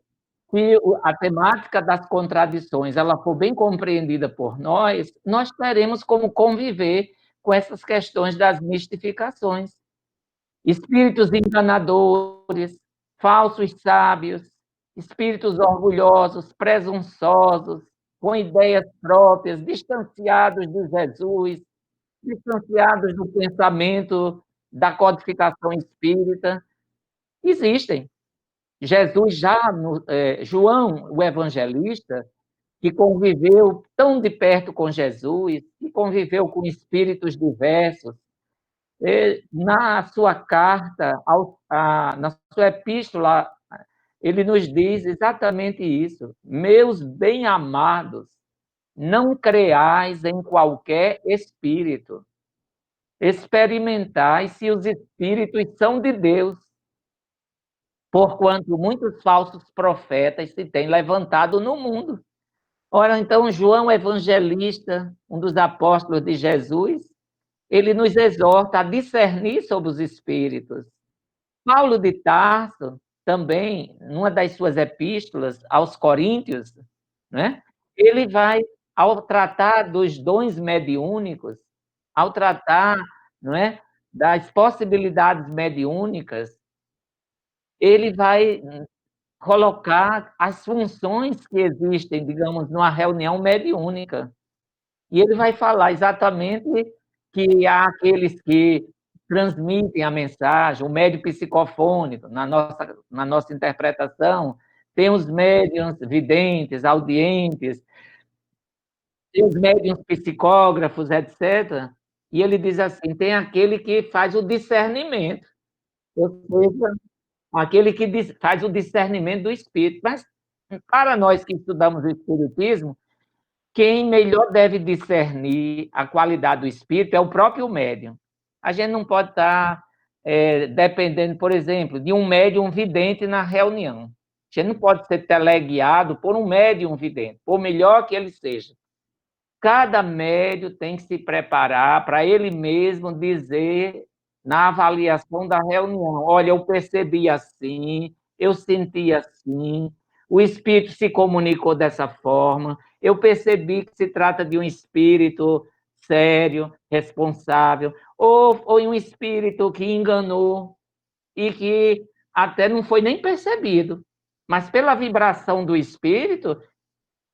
se a temática das contradições ela for bem compreendida por nós, nós teremos como conviver com essas questões das mistificações. Espíritos enganadores, falsos sábios, espíritos orgulhosos, presunçosos, com ideias próprias, distanciados de Jesus, distanciados do pensamento da codificação espírita, existem. Jesus João, o evangelista, que conviveu tão de perto com Jesus, que conviveu com espíritos diversos, na sua carta, na sua epístola, ele nos diz exatamente isso. Meus bem-amados, não creais em qualquer espírito. Experimentai se os espíritos são de Deus, porquanto muitos falsos profetas se têm levantado no mundo. Ora, então, João Evangelista, um dos apóstolos de Jesus, ele nos exorta a discernir sobre os espíritos. Paulo de Tarso, também, numa das suas epístolas aos Coríntios, né, ele vai, ao tratar dos dons mediúnicos, ao tratar, não é, das possibilidades mediúnicas, ele vai colocar as funções que existem, digamos, numa reunião mediúnica. E ele vai falar exatamente que há aqueles que transmitem a mensagem, o médium psicofônico, na nossa interpretação, tem os médiuns videntes, audientes, tem os médiuns psicógrafos, etc. E ele diz assim: tem aquele que faz o discernimento, ou seja, aquele que faz o discernimento do espírito. Mas, para nós que estudamos o Espiritismo, quem melhor deve discernir a qualidade do espírito é o próprio médium. A gente não pode estar dependendo, por exemplo, de um médium vidente na reunião. A gente não pode ser teleguiado por um médium vidente, por melhor que ele seja. Cada médium tem que se preparar para ele mesmo dizer, na avaliação da reunião: olha, eu percebi assim, eu senti assim, o espírito se comunicou dessa forma, eu percebi que se trata de um espírito sério, responsável, ou um espírito que enganou e que até não foi nem percebido, mas pela vibração do espírito,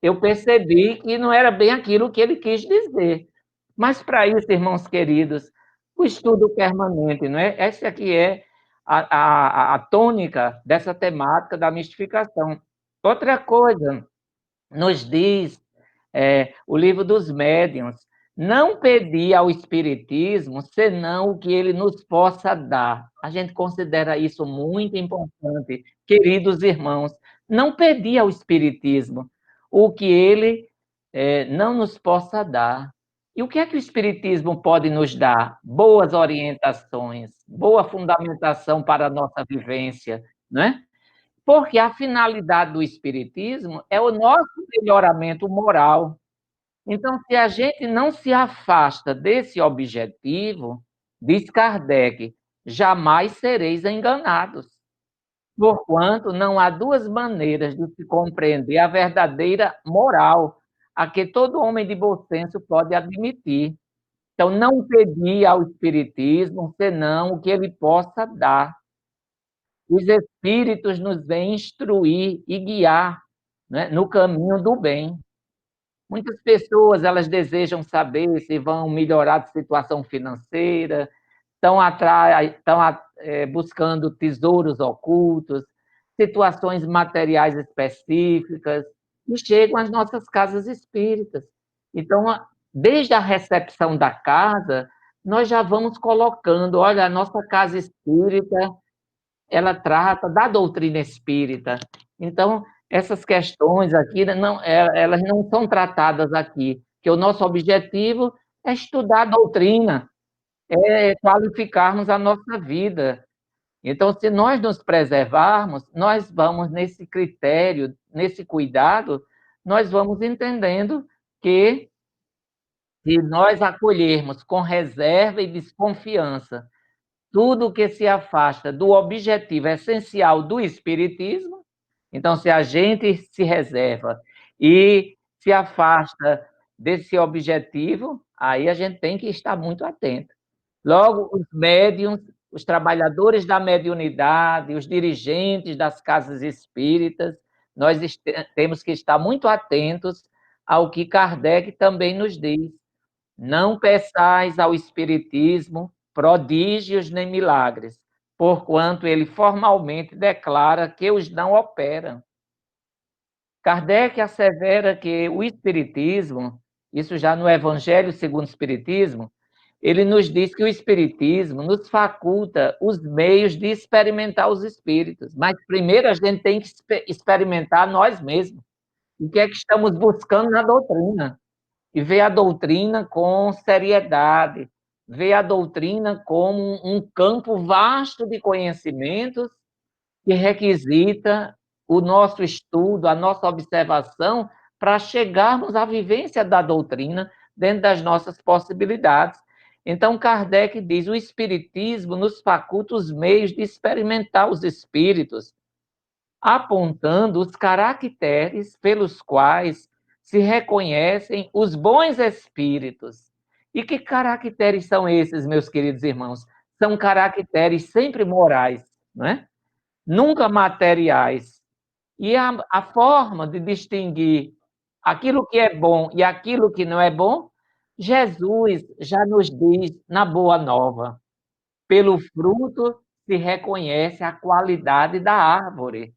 eu percebi que não era bem aquilo que ele quis dizer. Mas, para isso, irmãos queridos, o estudo permanente, não é? Essa aqui é a tônica dessa temática da mistificação. Outra coisa, nos diz o livro dos médiuns: não pedir ao Espiritismo senão o que ele nos possa dar. A gente considera isso muito importante, queridos irmãos. Não pedir ao Espiritismo o que ele não nos possa dar. E o que é que o Espiritismo pode nos dar? Boas orientações, boa fundamentação para a nossa vivência, não é? Porque a finalidade do Espiritismo é o nosso melhoramento moral. Então, se a gente não se afasta desse objetivo, diz Kardec, jamais sereis enganados. Porquanto não há duas maneiras de se compreender a verdadeira moral, a que todo homem de bom senso pode admitir. Então, não pedi ao Espiritismo senão o que ele possa dar. Os Espíritos nos vêm instruir e guiar, né, no caminho do bem. Muitas pessoas elas desejam saber se vão melhorar de situação financeira, estão atrás, buscando tesouros ocultos, situações materiais específicas, e chegam às nossas casas espíritas. Então, desde a recepção da casa, nós já vamos colocando, olha, a nossa casa espírita, ela trata da doutrina espírita. Então, essas questões aqui, não, elas não são tratadas aqui, que o nosso objetivo é estudar a doutrina, é qualificarmos a nossa vida. Então, se nós nos preservarmos, nós vamos nesse critério, nesse cuidado, nós vamos entendendo que se nós acolhermos com reserva e desconfiança tudo que se afasta do objetivo essencial do espiritismo, então, se a gente se reserva e se afasta desse objetivo, aí a gente tem que estar muito atento. Logo, os médiuns, os trabalhadores da mediunidade, os dirigentes das casas espíritas, nós temos que estar muito atentos ao que Kardec também nos diz. Não peçais ao Espiritismo prodígios nem milagres, porquanto ele formalmente declara que os não opera. Kardec assevera que o Espiritismo, isso já no Evangelho segundo o Espiritismo, ele nos diz que o Espiritismo nos faculta os meios de experimentar os espíritos, mas primeiro a gente tem que experimentar nós mesmos. O que é que estamos buscando na doutrina? E ver a doutrina com seriedade, ver a doutrina como um campo vasto de conhecimentos que requisita o nosso estudo, a nossa observação, para chegarmos à vivência da doutrina dentro das nossas possibilidades. Então, Kardec diz: o Espiritismo nos faculta os meios de experimentar os espíritos, apontando os caracteres pelos quais se reconhecem os bons espíritos. E que caracteres são esses, meus queridos irmãos? São caracteres sempre morais, não é? Nunca materiais. E a forma de distinguir aquilo que é bom e aquilo que não é bom, Jesus já nos diz na Boa Nova: pelo fruto se reconhece a qualidade da árvore.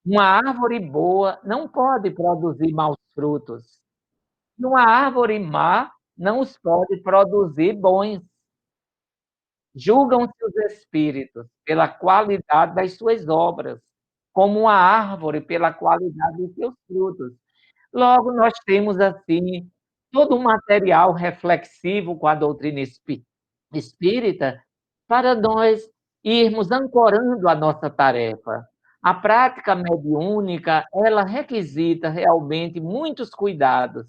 Uma árvore boa não pode produzir maus frutos. E uma árvore má não os pode produzir bons. Julgam-se os espíritos pela qualidade das suas obras, como uma árvore pela qualidade dos seus frutos. Logo, nós temos, assim, todo um material reflexivo com a doutrina espírita para nós irmos ancorando a nossa tarefa. A prática mediúnica, ela requisita realmente muitos cuidados,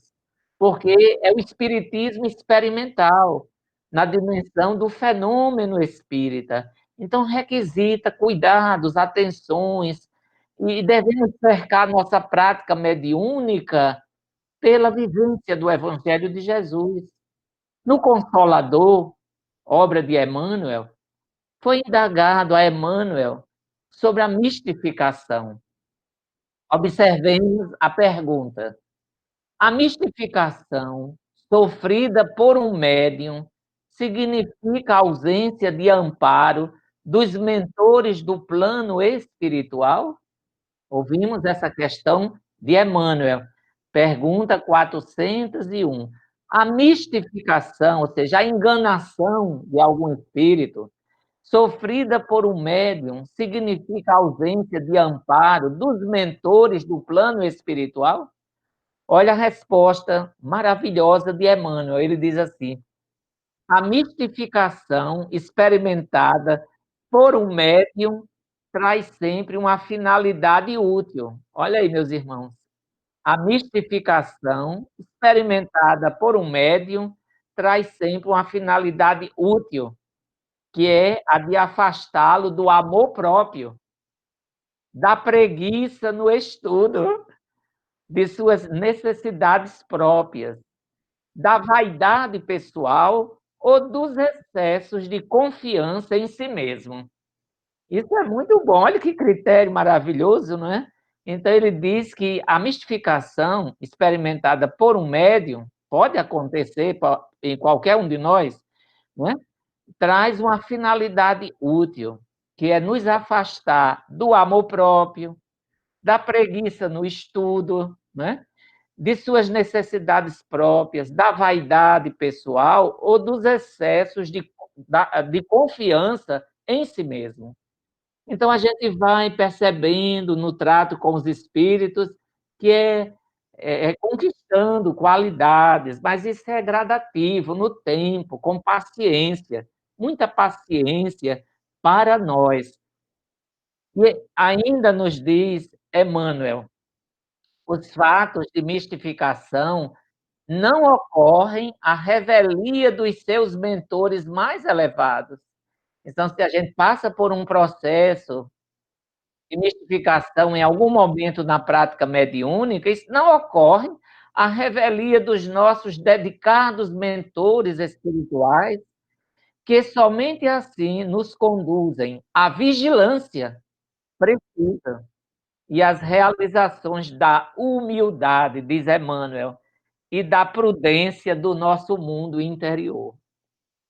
porque é o espiritismo experimental, na dimensão do fenômeno espírita. Então, requisita cuidados, atenções, e devemos cercar nossa prática mediúnica pela vivência do Evangelho de Jesus. No Consolador, obra de Emmanuel, foi indagado a Emmanuel sobre a mistificação. Observemos a pergunta: a mistificação sofrida por um médium significa ausência de amparo dos mentores do plano espiritual? Ouvimos essa questão de Emmanuel, pergunta 401. A mistificação, ou seja, a enganação de algum espírito, sofrida por um médium, significa ausência de amparo dos mentores do plano espiritual? Olha a resposta maravilhosa de Emmanuel. Ele diz assim: a mistificação experimentada por um médium traz sempre uma finalidade útil. Olha aí, meus irmãos. A mistificação experimentada por um médium traz sempre uma finalidade útil, que é a de afastá-lo do amor próprio. da preguiça no estudo, de suas necessidades próprias, da vaidade pessoal ou dos excessos de confiança em si mesmo. Isso é muito bom, olha que critério maravilhoso, não é? Então, ele diz que a mistificação experimentada por um médium, pode acontecer em qualquer um de nós, não é? Traz uma finalidade útil, que é nos afastar do amor próprio, da preguiça no estudo, né? De suas necessidades próprias, da vaidade pessoal ou dos excessos de confiança em si mesmo. Então, a gente vai percebendo no trato com os espíritos que é conquistando qualidades, mas isso é gradativo, no tempo, com paciência, muita paciência para nós. E ainda nos diz Emmanuel, os fatos de mistificação não ocorrem à revelia dos seus mentores mais elevados. Então, se a gente passa por um processo de mistificação em algum momento na prática mediúnica, isso não ocorre à revelia dos nossos dedicados mentores espirituais, que somente assim nos conduzem à vigilância precisa e às realizações da humildade, diz Emmanuel, e da prudência do nosso mundo interior.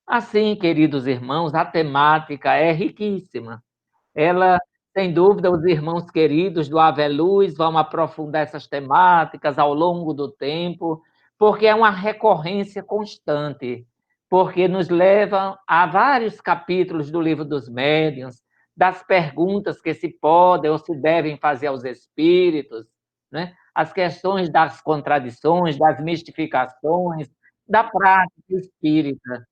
Assim, queridos irmãos, a temática é riquíssima. Ela, sem dúvida, os irmãos queridos do Ave Luz vão aprofundar essas temáticas ao longo do tempo, porque é uma recorrência constante, porque nos leva a vários capítulos do Livro dos Médiuns, das perguntas que se podem ou se devem fazer aos espíritos, né? As questões das contradições, das mistificações, da prática espírita,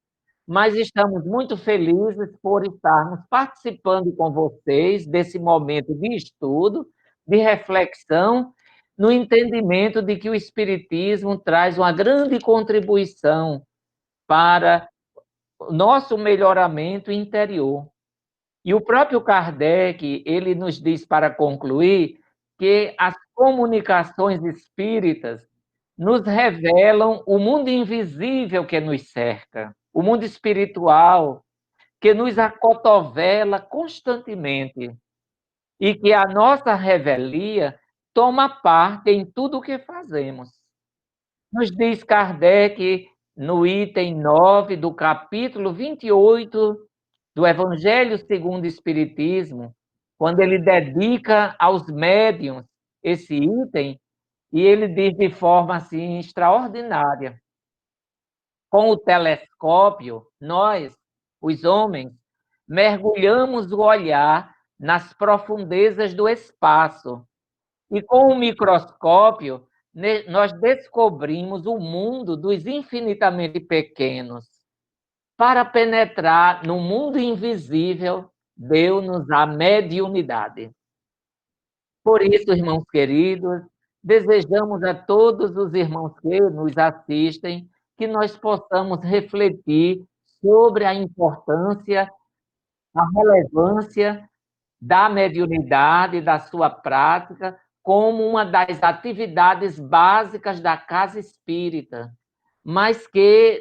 mas estamos muito felizes por estarmos participando com vocês desse momento de estudo, de reflexão, no entendimento de que o Espiritismo traz uma grande contribuição para o nosso melhoramento interior. E o próprio Kardec, ele nos diz, para concluir, que as comunicações espíritas nos revelam o mundo invisível que nos cerca, o mundo espiritual que nos acotovela constantemente e que a nossa revelia toma parte em tudo o que fazemos. Nos diz Kardec, no item 9 do capítulo 28 do Evangelho segundo o Espiritismo, quando ele dedica aos médiuns esse item, e ele diz de forma assim extraordinária: com o telescópio, nós, os homens, mergulhamos o olhar nas profundezas do espaço, e com o microscópio, nós descobrimos o mundo dos infinitamente pequenos. Para penetrar no mundo invisível, deu-nos a mediunidade. Por isso, irmãos queridos, desejamos a todos os irmãos que nos assistem que nós possamos refletir sobre a importância, a relevância da mediunidade, da sua prática, como uma das atividades básicas da casa espírita, mas que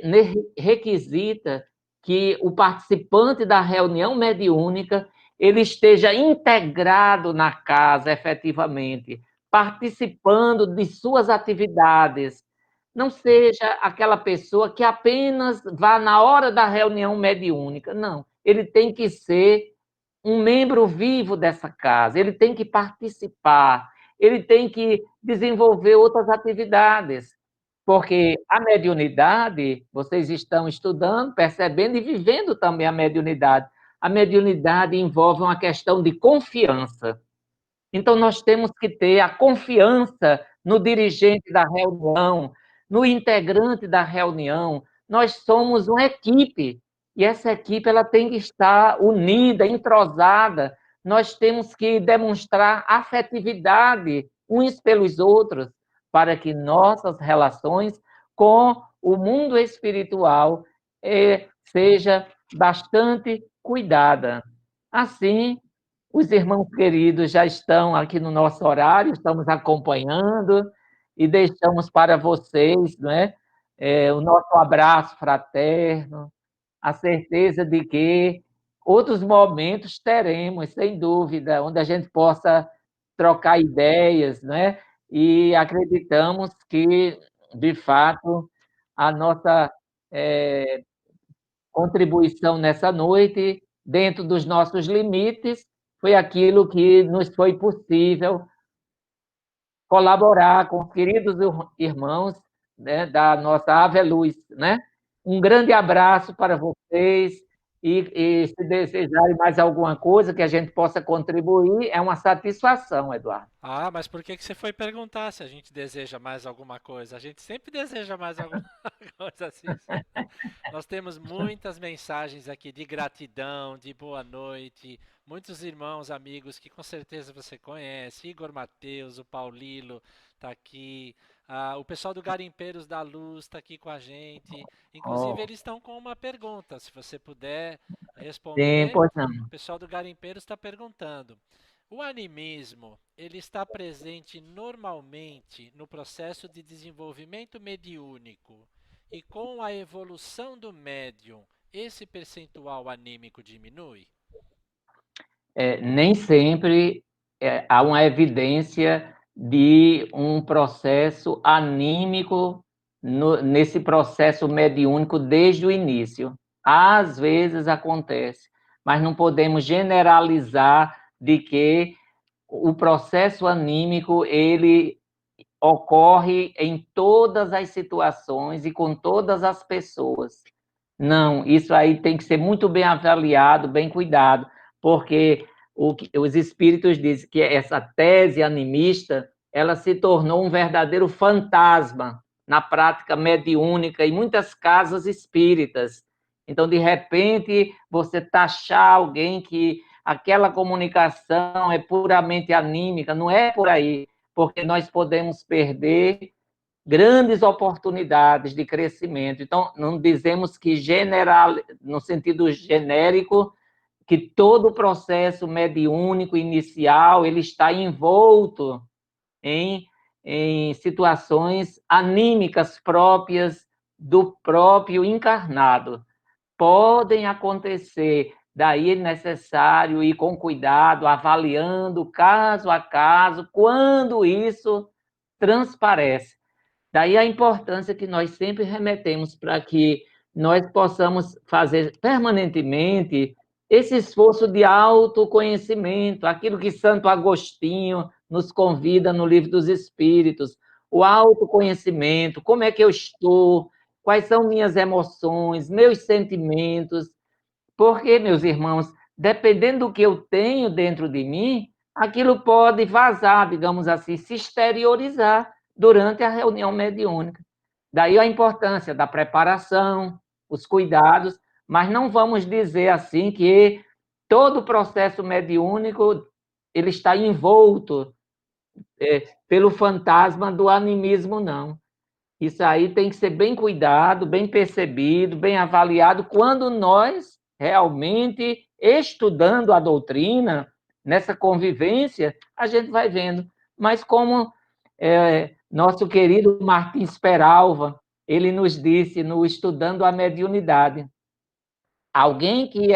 requisita que o participante da reunião mediúnica ele esteja integrado na casa, efetivamente, participando de suas atividades. Não seja aquela pessoa que apenas vá na hora da reunião mediúnica. Não, ele tem que ser um membro vivo dessa casa, ele tem que participar, ele tem que desenvolver outras atividades, porque a mediunidade, vocês estão estudando, percebendo e vivendo também a mediunidade. A mediunidade envolve uma questão de confiança. Então, nós temos que ter a confiança no dirigente da reunião, no integrante da reunião. Nós somos uma equipe, e essa equipe ela tem que estar unida, entrosada. Nós temos que demonstrar afetividade uns pelos outros, para que nossas relações com o mundo espiritual seja bastante cuidada. Assim, Os irmãos queridos já estão aqui no nosso horário, estamos acompanhando e deixamos para vocês, não é? O nosso abraço fraterno, a certeza de que outros momentos teremos, sem dúvida, onde a gente possa trocar ideias, né? E acreditamos que, de fato, a nossa contribuição nessa noite, dentro dos nossos limites, foi aquilo que nos foi possível colaborar com os queridos irmãos, né, da nossa Ave Luz, né? Um grande abraço para vocês e se desejarem mais alguma coisa que a gente possa contribuir, é uma satisfação, Eduardo. Ah, mas por que que você foi perguntar se a gente deseja mais alguma coisa? A gente sempre deseja mais alguma coisa assim. Nós temos muitas mensagens aqui de gratidão, de boa noite, muitos irmãos, amigos que com certeza você conhece, Igor Mateus, o Paulilo está aqui, o pessoal do Garimpeiros da Luz está aqui com a gente. Inclusive, Oh, eles estão com uma pergunta, se você puder sim, responder. pois O não. pessoal do Garimpeiros está perguntando: o animismo, ele está presente normalmente no processo de desenvolvimento mediúnico e com a evolução do médium, esse percentual anímico diminui? Nem sempre há uma evidência de um processo anímico nesse processo mediúnico desde o início. Às vezes acontece, mas não podemos generalizar de que o processo anímico ele ocorre em todas as situações e com todas as pessoas. Não, isso aí tem que ser muito bem avaliado, bem cuidado, porque os espíritos dizem que essa tese animista, ela se tornou um verdadeiro fantasma na prática mediúnica em muitas casas espíritas. Então, de repente, você taxar alguém que aquela comunicação é puramente anímica, não é por aí, porque nós podemos perder grandes oportunidades de crescimento. Então, não dizemos que general, no sentido genérico, que todo o processo mediúnico inicial ele está envolto em, em situações anímicas próprias do próprio encarnado. Podem acontecer, daí é necessário ir com cuidado, avaliando caso a caso, quando isso transparece. Daí a importância que nós sempre remetemos para que nós possamos fazer permanentemente esse esforço de autoconhecimento, aquilo que Santo Agostinho nos convida no Livro dos Espíritos, o autoconhecimento, como é que eu estou, quais são minhas emoções, meus sentimentos, porque, meus irmãos, dependendo do que eu tenho dentro de mim, aquilo pode vazar, digamos assim, se exteriorizar durante a reunião mediúnica. Daí a importância da preparação, os cuidados, mas não vamos dizer assim que todo o processo mediúnico ele está envolto pelo fantasma do animismo, não. Isso aí tem que ser bem cuidado, bem percebido, bem avaliado, quando nós realmente, estudando a doutrina, nessa convivência, a gente vai vendo. Mas como nosso querido Martins Peralva, ele nos disse no Estudando a Mediunidade, alguém que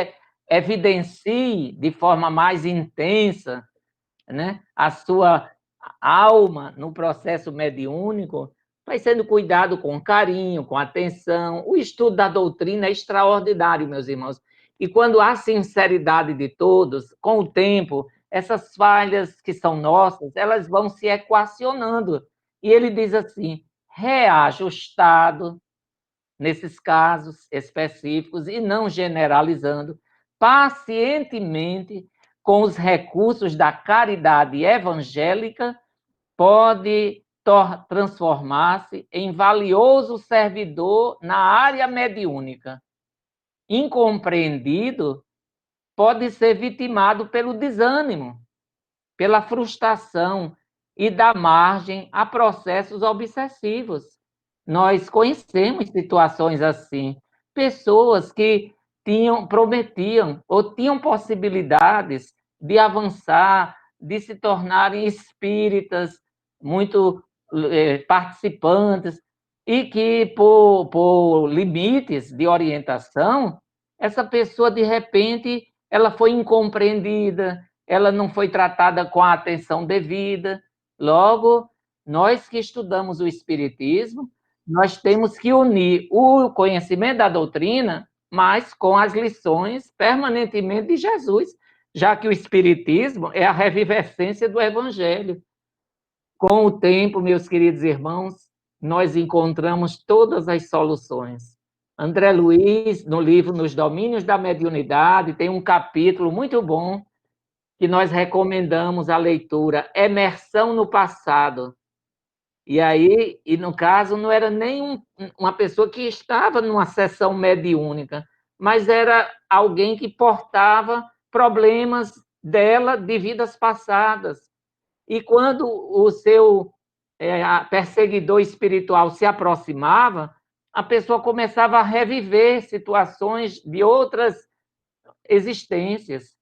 evidencie de forma mais intensa, né, a sua alma no processo mediúnico, vai sendo cuidado com carinho, com atenção. O estudo da doutrina é extraordinário, meus irmãos. E quando há sinceridade de todos, com o tempo, essas falhas que são nossas, elas vão se equacionando. E ele diz assim: reajustado nesses casos específicos e não generalizando, pacientemente, com os recursos da caridade evangélica, pode transformar-se em valioso servidor na área mediúnica. Incompreendido, pode ser vitimado pelo desânimo, pela frustração e dá margem a processos obsessivos. Nós conhecemos situações assim, pessoas que prometiam ou tinham possibilidades de avançar, de se tornarem espíritas muito participantes, e que, por limites de orientação, essa pessoa, de repente, ela foi incompreendida, ela não foi tratada com a atenção devida. Logo, nós que estudamos o Espiritismo, nós temos que unir o conhecimento da doutrina, mas com as lições permanentemente de Jesus, já que o Espiritismo é a revivescência do Evangelho. Com o tempo, meus queridos irmãos, nós encontramos todas as soluções. André Luiz, no livro Nos Domínios da Mediunidade, tem um capítulo muito bom que nós recomendamos a leitura, Emersão no Passado. E aí, e no caso, não era nem uma pessoa que estava numa sessão mediúnica, mas era alguém que portava problemas dela de vidas passadas. E quando o seu perseguidor espiritual se aproximava, a pessoa começava a reviver situações de outras existências.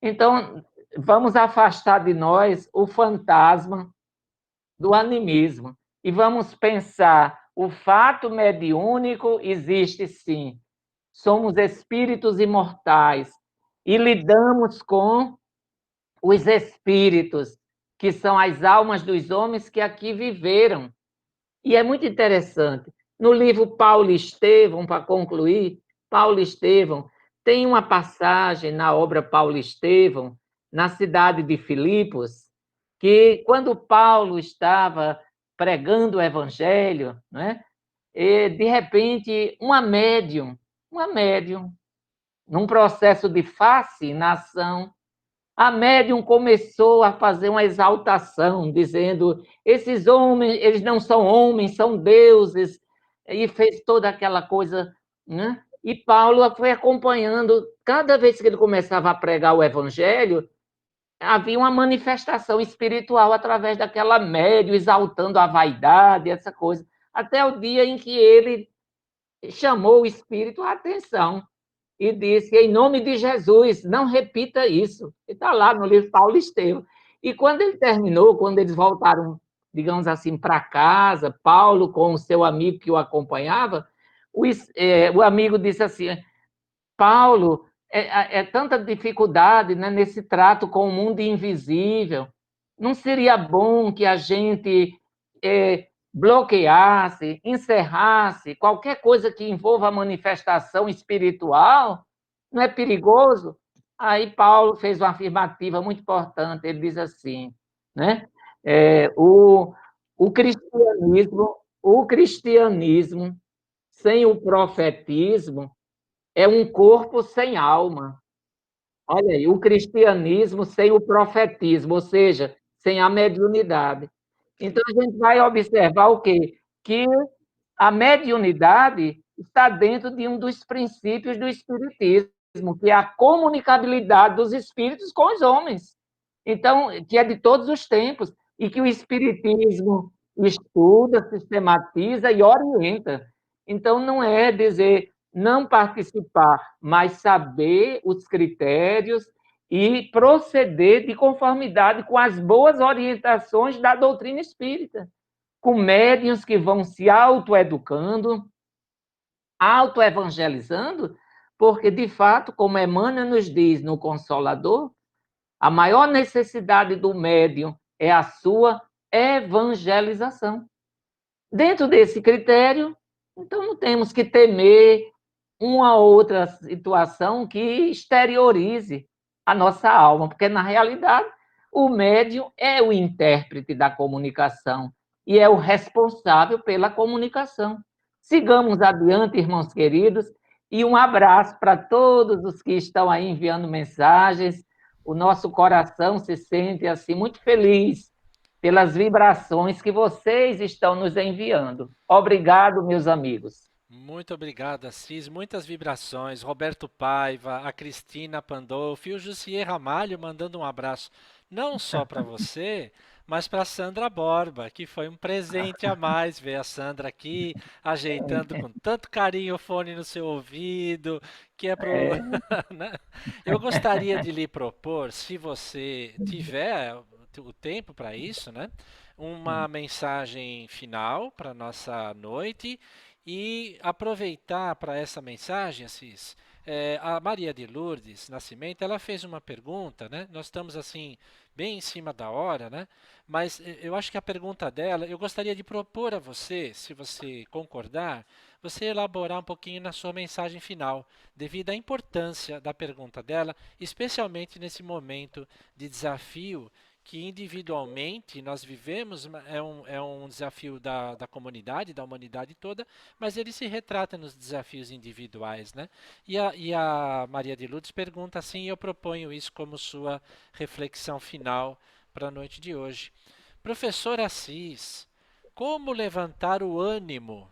Então, vamos afastar de nós o fantasma do animismo e vamos pensar: o fato mediúnico existe sim. Somos espíritos imortais e lidamos com os espíritos, que são as almas dos homens que aqui viveram. E é muito interessante. No livro Paulo Estevão, para concluir, Paulo Estevão tem uma passagem na obra Paulo Estevão, na cidade de Filipos, que quando Paulo estava pregando o evangelho, né, de repente uma médium, num processo de fascinação, a médium começou a fazer uma exaltação, dizendo: esses homens, eles não são homens, são deuses, e fez toda aquela coisa, né? E Paulo foi acompanhando, cada vez que ele começava a pregar o evangelho, havia uma manifestação espiritual através daquela médium, exaltando a vaidade, essa coisa, até o dia em que ele chamou o espírito à atenção e disse: em nome de Jesus, não repita isso. Está lá no livro Paulo Estevão. E quando ele terminou, quando eles voltaram, digamos assim, para casa, Paulo com o seu amigo que o acompanhava, o amigo disse assim: Paulo, é tanta dificuldade, né, nesse trato com o mundo invisível. Não seria bom que a gente bloqueasse, encerrasse qualquer coisa que envolva a manifestação espiritual? Não é perigoso? Aí Paulo fez uma afirmativa muito importante. Ele diz assim, né? É, o, o cristianismo sem o profetismo é um corpo sem alma. Olha aí, o cristianismo sem o profetismo, ou seja, sem a mediunidade. Então, a gente vai observar o quê? Que a mediunidade está dentro de um dos princípios do Espiritismo, que é a comunicabilidade dos espíritos com os homens. Então, que é de todos os tempos, e que o Espiritismo estuda, sistematiza e orienta. Então, não é dizer não participar, mas saber os critérios e proceder de conformidade com as boas orientações da doutrina espírita, com médiuns que vão se autoeducando, autoevangelizando, porque, de fato, como Emmanuel nos diz no Consolador, a maior necessidade do médium é a sua evangelização. Dentro desse critério, então não temos que temer uma outra situação que exteriorize a nossa alma, porque, na realidade, o médium é o intérprete da comunicação e é o responsável pela comunicação. Sigamos adiante, irmãos queridos, e um abraço para todos os que estão aí enviando mensagens. O nosso coração se sente assim muito feliz pelas vibrações que vocês estão nos enviando. Obrigado, meus amigos. Muito obrigado, Assis. Muitas vibrações. Roberto Paiva, a Cristina Pandolfi, o Jussier Ramalho mandando um abraço não só para você, mas para Sandra Borba, que foi um presente a mais ver a Sandra aqui ajeitando com tanto carinho o fone no seu ouvido, que é pro, É, né? Eu gostaria de lhe propor, se você tiver o tempo para isso, né? Uma mensagem final para nossa noite e aproveitar para essa mensagem, Assis. A Maria de Lourdes Nascimento, ela fez uma pergunta, né? Nós estamos assim bem em cima da hora, né? Mas eu acho que a pergunta dela, eu gostaria de propor a você, se você concordar, você elaborar um pouquinho na sua mensagem final, devido à importância da pergunta dela, especialmente nesse momento de desafio que individualmente nós vivemos, é um desafio da comunidade, da humanidade toda, mas ele se retrata nos desafios individuais, né? E a Maria de Lourdes pergunta assim, e eu proponho isso como sua reflexão final para a noite de hoje. Professor Assis, como levantar o ânimo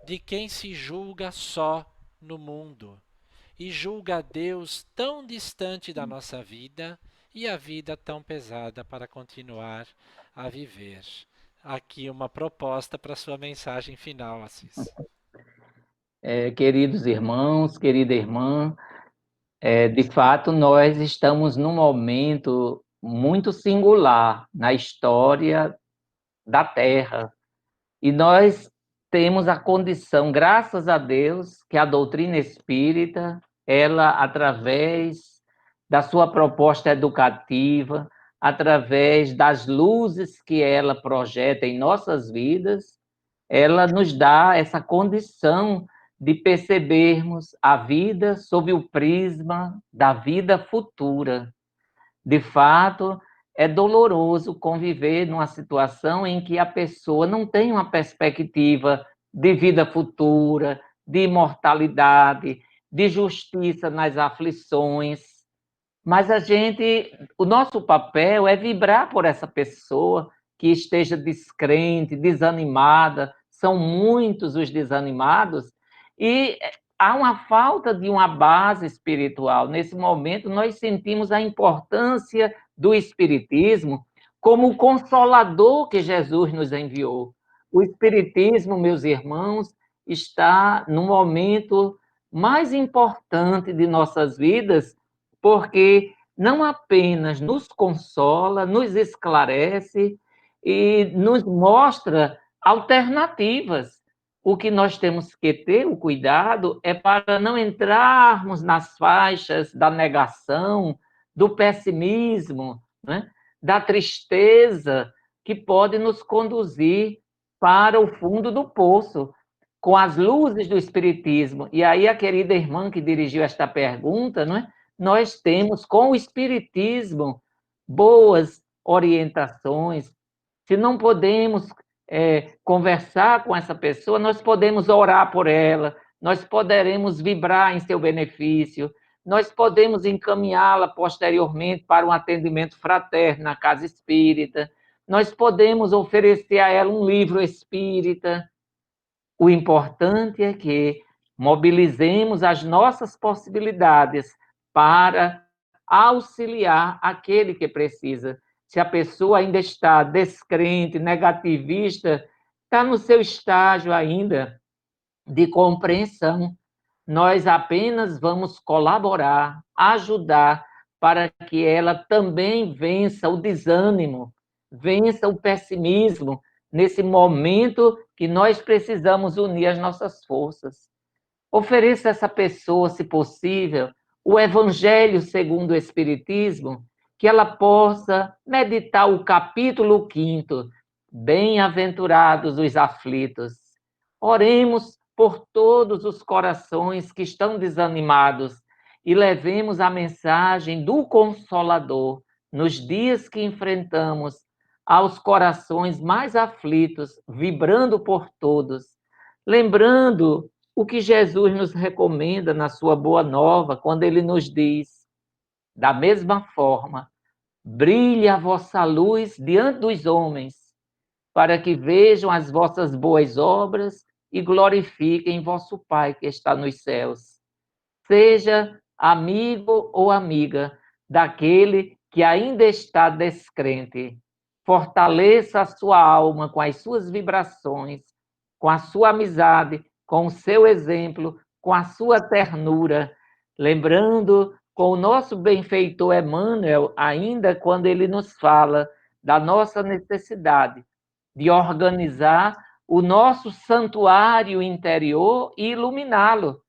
de quem se julga só no mundo e julga Deus tão distante da nossa vida e a vida tão pesada para continuar a viver? Aqui uma proposta para sua mensagem final, Assis. queridos irmãos, querida irmã, de fato, nós estamos num momento muito singular na história da Terra. E nós temos a condição, graças a Deus, que a doutrina espírita, ela, através da sua proposta educativa, através das luzes que ela projeta em nossas vidas, ela nos dá essa condição de percebermos a vida sob o prisma da vida futura. De fato, é doloroso conviver numa situação em que a pessoa não tem uma perspectiva de vida futura, de imortalidade, de justiça nas aflições. Mas o nosso papel é vibrar por essa pessoa que esteja descrente, desanimada. São muitos os desanimados e há uma falta de uma base espiritual. Nesse momento, nós sentimos a importância do Espiritismo como o consolador que Jesus nos enviou. O Espiritismo, meus irmãos, está no momento mais importante de nossas vidas, porque não apenas nos consola, nos esclarece e nos mostra alternativas. O que nós temos que ter o cuidado é para não entrarmos nas faixas da negação, do pessimismo, né? Da tristeza, que pode nos conduzir para o fundo do poço, com as luzes do Espiritismo. E aí a querida irmã que dirigiu esta pergunta, não é? Nós temos com o Espiritismo boas orientações. Se não podemos conversar com essa pessoa, nós podemos orar por ela, nós poderemos vibrar em seu benefício, nós podemos encaminhá-la posteriormente para um atendimento fraterno na casa espírita, nós podemos oferecer a ela um livro espírita. O importante é que mobilizemos as nossas possibilidades para auxiliar aquele que precisa. Se a pessoa ainda está descrente, negativista, está no seu estágio ainda de compreensão. Nós apenas vamos colaborar, ajudar para que ela também vença o desânimo, vença o pessimismo, nesse momento que nós precisamos unir as nossas forças. Ofereça a essa pessoa, se possível, o Evangelho segundo o Espiritismo, que ela possa meditar o capítulo 5º, Bem-aventurados os aflitos. Oremos por todos os corações que estão desanimados e levemos a mensagem do Consolador nos dias que enfrentamos aos corações mais aflitos, vibrando por todos, lembrando o que Jesus nos recomenda na sua Boa Nova, quando ele nos diz: da mesma forma, brilhe a vossa luz diante dos homens, para que vejam as vossas boas obras e glorifiquem vosso Pai que está nos céus. Seja amigo ou amiga daquele que ainda está descrente. fortaleça a sua alma com as suas vibrações, com a sua amizade, com o seu exemplo, com a sua ternura, lembrando com o nosso benfeitor Emmanuel, ainda quando ele nos fala da nossa necessidade de organizar o nosso santuário interior e iluminá-lo,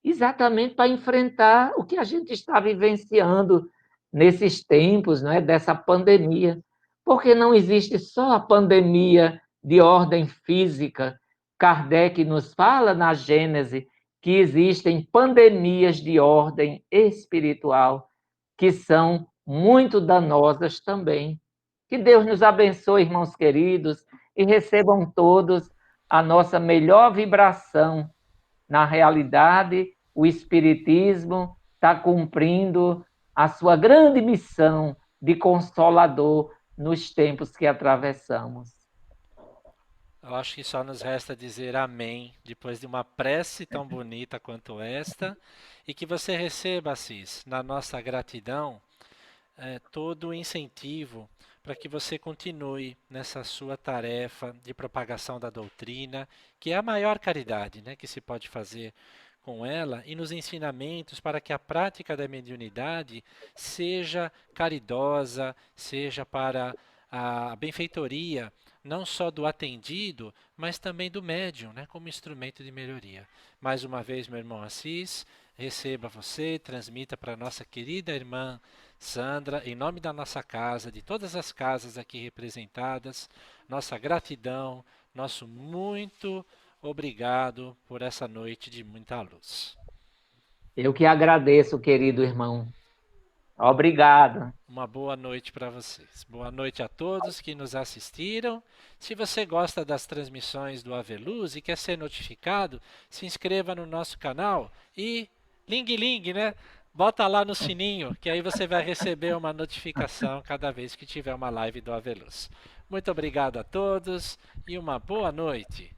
exatamente para enfrentar o que a gente está vivenciando nesses tempos, não é, dessa pandemia. Porque não existe só a pandemia de ordem física. Kardec nos fala na Gênese que existem pandemias de ordem espiritual, que são muito danosas também. Que Deus nos abençoe, irmãos queridos, e recebam todos a nossa melhor vibração. Na realidade, o Espiritismo está cumprindo a sua grande missão de consolador nos tempos que atravessamos. Eu acho que só nos resta dizer amém, depois de uma prece tão bonita quanto esta, e que você receba, Assis, na nossa gratidão, todo o incentivo para que você continue nessa sua tarefa de propagação da doutrina, que é a maior caridade, né, que se pode fazer com ela, e nos ensinamentos para que a prática da mediunidade seja caridosa, seja para a benfeitoria não só do atendido, mas também do médium, né, como instrumento de melhoria. Mais uma vez, meu irmão Assis, receba você, transmita para nossa querida irmã Sandra, em nome da nossa casa, de todas as casas aqui representadas, nossa gratidão, nosso muito obrigado por essa noite de muita luz. Eu que agradeço, querido irmão. Obrigado. Uma boa noite para vocês. Boa noite a todos que nos assistiram. Se você gosta das transmissões do Aveluz e quer ser notificado, se inscreva no nosso canal e ling, né? Bota lá no sininho, que aí você vai receber uma notificação cada vez que tiver uma live do Aveluz. Muito obrigado a todos e uma boa noite.